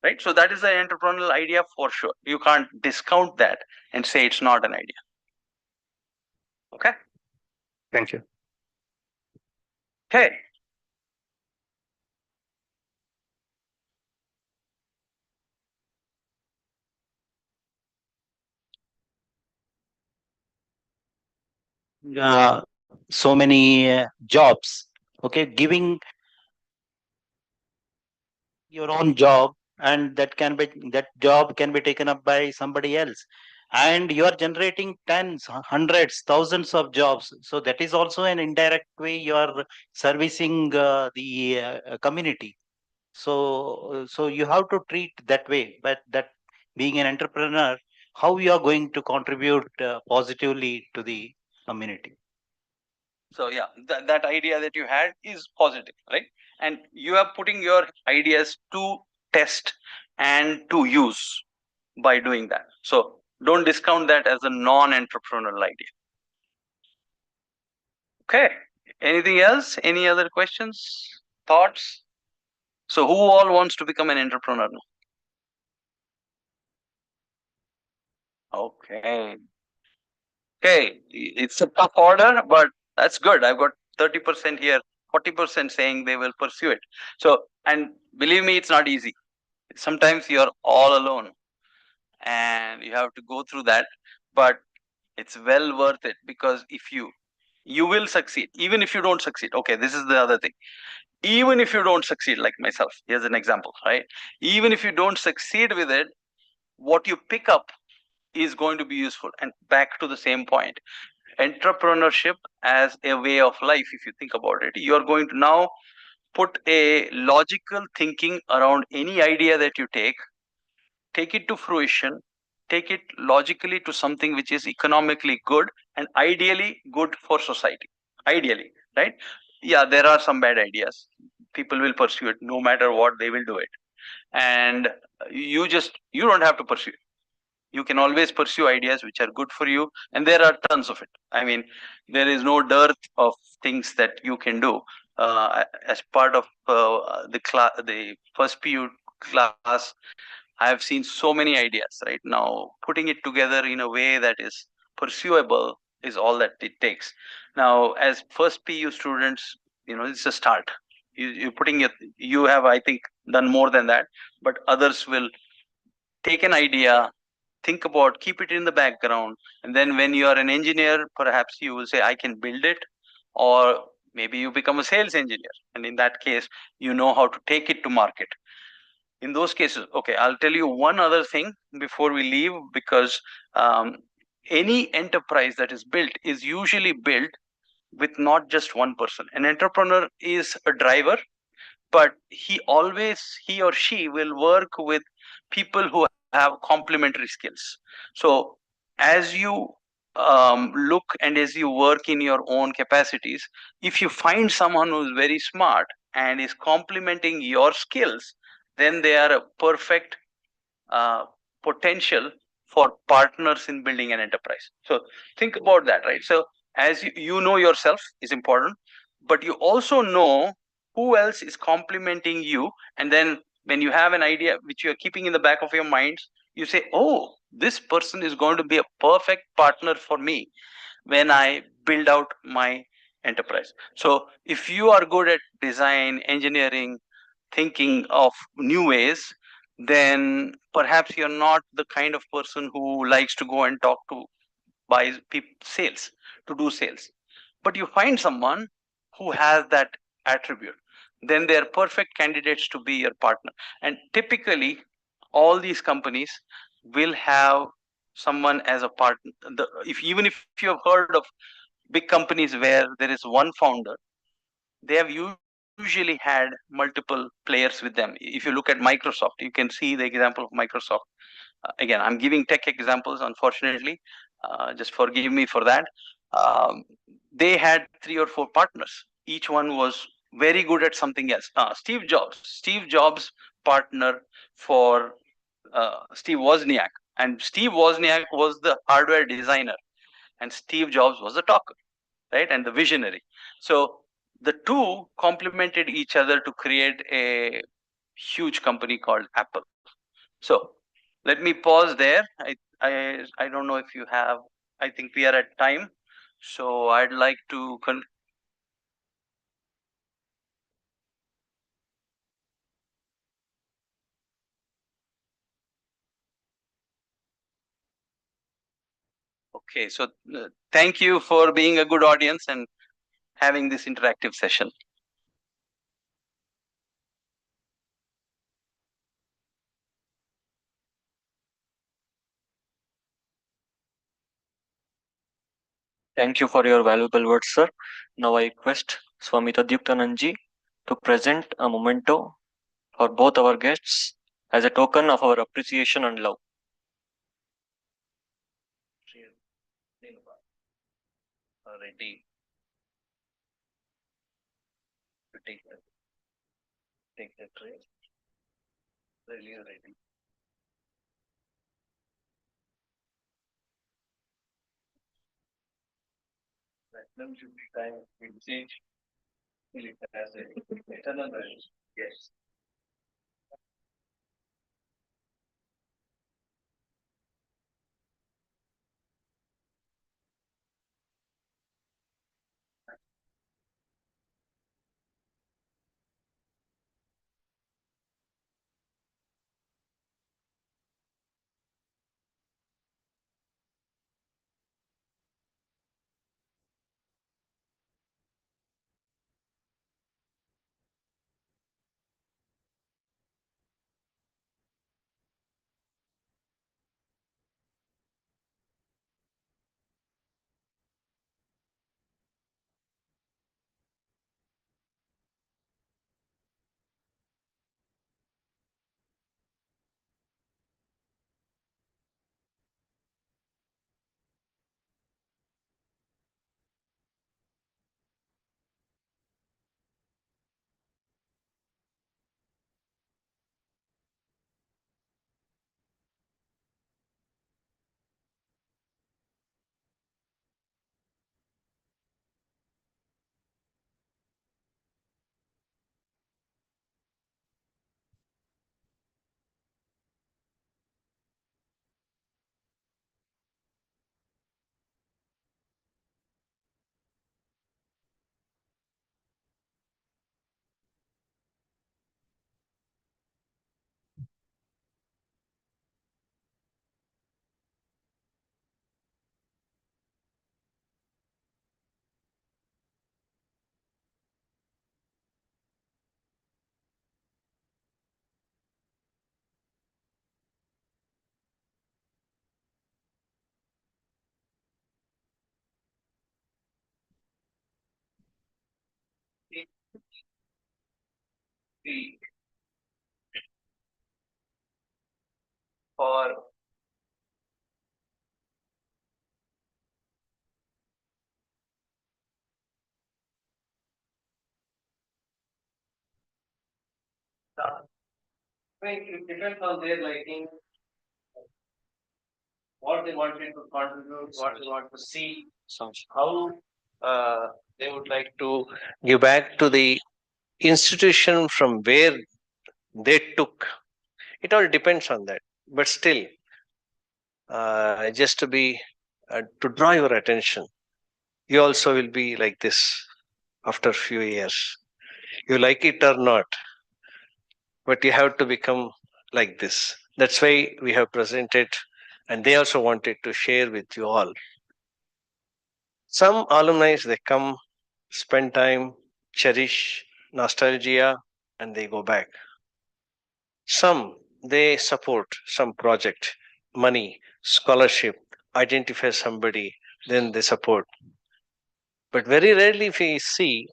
Right? So that is an entrepreneurial idea for sure. You can't discount that and say it's not an idea. Okay. Thank you. Okay. So many jobs. Okay, giving your own job, and that job can be taken up by somebody else, and you are generating tens, hundreds, thousands of jobs. So that is also an indirect way you are servicing the community. So you have to treat that way. But that being an entrepreneur, how you are going to contribute positively to the community. So yeah, that idea that you had is positive, right? And you are putting your ideas to test and to use by doing that. So don't discount that as a non-entrepreneurial idea. Okay. Anything else? Any other questions? Thoughts? So who all wants to become an entrepreneur now? Okay. Okay. It's a tough order, but that's good. I've got 30% here, 40% saying they will pursue it. So, and believe me, it's not easy. Sometimes you're all alone and you have to go through that, but it's well worth it, because if you will succeed even if you don't succeed. Okay, this is the other thing. Even if you don't succeed, like myself, here's an example, right? Even if you don't succeed with it, what you pick up is going to be useful. And back to the same point, entrepreneurship as a way of life, if you think about it, you're going to now put a logical thinking around any idea that you take it to fruition, take it logically to something which is economically good and ideally good for society. Ideally, right? Yeah, there are some bad ideas. People will pursue it no matter what, they will do it. And you don't have to pursue it. You can always pursue ideas which are good for you, and there are tons of it. I mean, there is no dearth of things that you can do. As part of the first PU class, I have seen so many ideas. Right now, putting it together in a way that is pursuable is all that it takes. Now, as first PU students, it's a start. You're putting it. You have, I think, done more than that, but others will take an idea, think about, keep it in the background, and then when you are an engineer, perhaps you will say, I can build it. Or maybe you become a sales engineer, and in that case, you know how to take it to market. In those cases, okay, I'll tell you one other thing before we leave, because any enterprise that is built is usually built with not just one person. An entrepreneur is a driver, but he or she will work with people who have complementary skills. So as you look and as you work in your own capacities, if you find someone who's very smart and is complementing your skills, then they are a perfect uh, potential for partners in building an enterprise. So think about that, right? So as you know yourself is important, but you also know who else is complementing you. And then when you have an idea which you're keeping in the back of your minds, you say, oh, this person is going to be a perfect partner for me when I build out my enterprise. So if you are good at design, engineering, thinking of new ways, then perhaps you're not the kind of person who likes to go and talk to buy sales, to do sales. But you find someone who has that attribute, then they're perfect candidates to be your partner. And typically, all these companies will have someone as a partner. Even if you have heard of big companies where there is one founder, they have usually had multiple players with them. If you look at Microsoft, you can see the example of Microsoft. Again, I'm giving tech examples, unfortunately. Just forgive me for that. Um, they had 3 or 4 partners. Each one was very good at something else. Steve Jobs partner for Steve Wozniak, and Steve Wozniak was the hardware designer, and Steve Jobs was the talker, right, and the visionary. So the two complemented each other to create a huge company called Apple. So let me pause there. I don't know if you have. I think we are at time, so I'd like to Okay, so thank you for being a good audience and having this interactive session. Thank you for your valuable words, sir. Now I request Swami Tadyuktananji to present a memento for both our guests as a token of our appreciation and love. Ready to take the tray. Really ready. Platinum should be time will change. Till it has a eternal value. Yes. For it depends on their liking, what they wanted to contribute, what they want to see, how they would like to give back to the institution from where they took. It all depends on that. But still, just to be to draw your attention, you also will be like this after a few years. You like it or not, but you have to become like this. That's why we have presented, and they also wanted to share with you all. Some alumni, they come, spend time, cherish nostalgia, and they go back. Some, they support some project, money, scholarship, identify somebody, then they support. But very rarely we see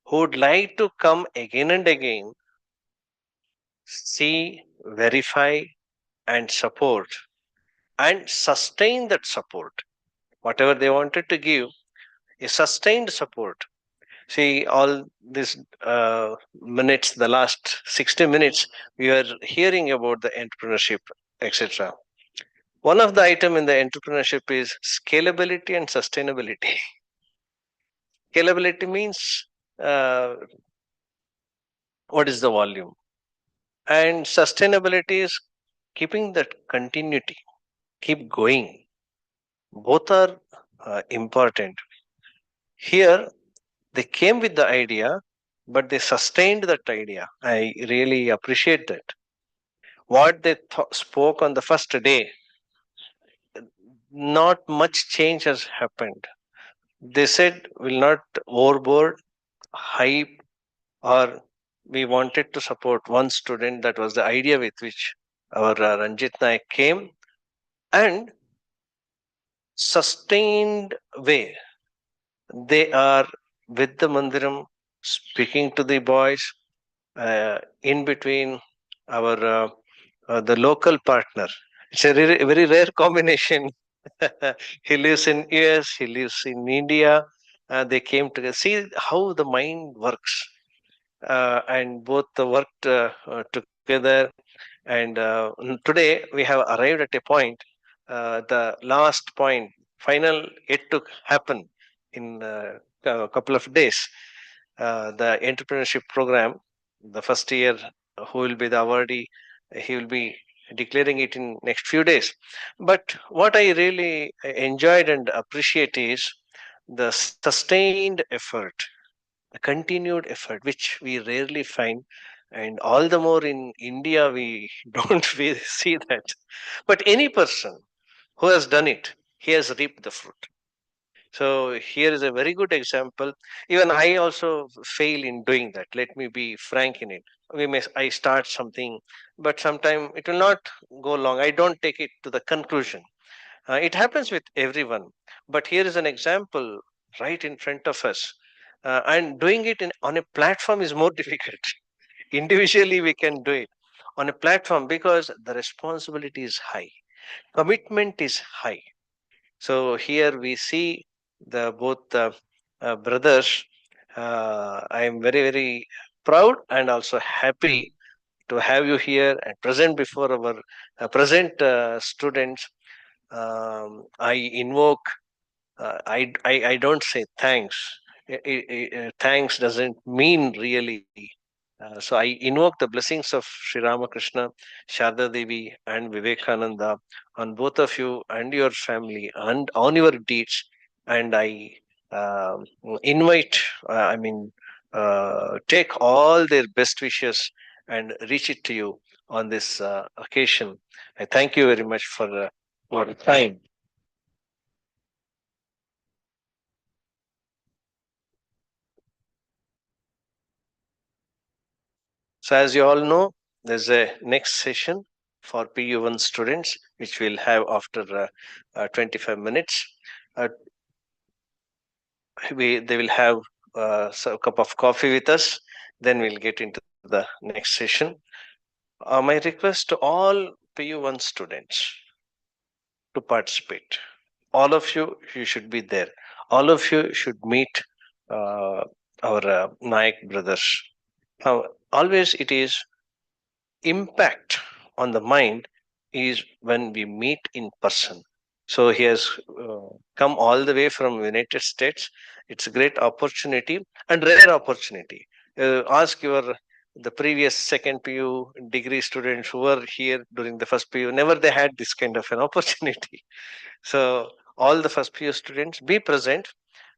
who would like to come again and again, see, verify, and support and sustain that support. Whatever they wanted to give, a sustained support. See, all these minutes, the last 60 minutes, we are hearing about the entrepreneurship, etc. One of the item in the entrepreneurship is scalability and sustainability. Scalability means what is the volume, and sustainability is keeping that continuity, keep going. Both are important. Here, they came with the idea, but they sustained that idea. I really appreciate that. What they spoke on the first day, not much change has happened. They said, will not overboard, hype, or we wanted to support one student. That was the idea with which our Ranjit Naik came, and sustained way. They are with the Mandiram, speaking to the boys, in between our the local partner. It's a very rare combination. He lives in US, he lives in India. They came together. See how the mind works, and both worked together. And today we have arrived at a point. The last point, final, yet to happen in a couple of days. The entrepreneurship program, the first year, who will be the awardee, he will be declaring it in next few days. But what I really enjoyed and appreciate is the sustained effort, the continued effort, which we rarely find, and all the more in India we don't really see that. But any person who has done it, he has reaped the fruit. So here is a very good example. Even I also fail in doing that. Let me be frank in it. I start something, but sometime it will not go long. I don't take it to the conclusion. It happens with everyone. But here is an example right in front of us. And doing it on a platform is more difficult. Individually, we can do it. On a platform, because the responsibility is high, commitment is high. So here we see the both brothers. I am very proud and also happy to have you here and present before our present students. I invoke. I don't say thanks. Thanks doesn't mean really. So I invoke the blessings of Sri Ramakrishna, Sharda Devi, and Vivekananda on both of you and your family and on your deeds. And I invite, take all their best wishes and reach it to you on this occasion. I thank you very much for your time. So as you all know, there's a next session for PU1 students, which we'll have after 25 minutes. They will have a cup of coffee with us. Then we'll get into the next session. My request to all PU1 students to participate. All of you should be there. All of you should meet our Naik brothers. Now, always it is impact on the mind is when we meet in person. So he has come all the way from United States. It's a great opportunity and rare opportunity. Ask your the previous second PU degree students who were here during the first PU. Never they had this kind of an opportunity. So all the first PU students be present,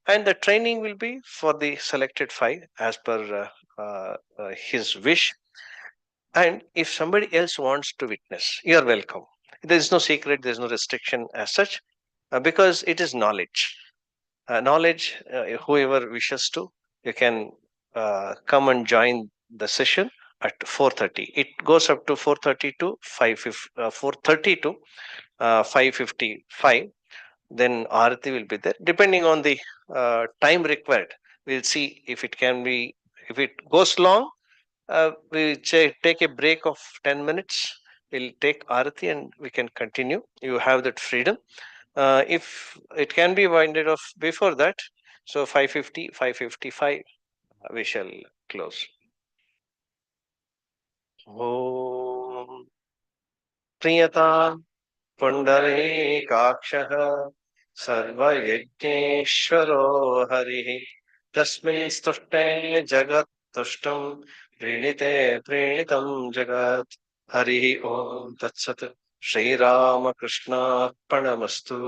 and the training will be for the selected five as per his wish. And if somebody else wants to witness, you are welcome. There is no secret, there is no restriction as such, because it is knowledge. Knowledge, whoever wishes to, you can come and join the session at 4:30. It goes up to 4:30 to 4:30 to 5:55. Then Arati will be there. Depending on the time required, we'll see if it can be. If it goes long, we take a break of 10 minutes we'll take Arati and we can continue. You have that freedom. If it can be winded off before that, so 5:50, 5:55, we shall close. Om Priyata पुण्डरीकाक्षः सर्वयज्ञेश्वरो हरिः तस्मिन् स्तुष्टे जगत्तुष्टं प्रीणिते प्रीणितं जगत् हरिः ॐ तत्सत् श्रीरामकृष्णार्पणमस्तु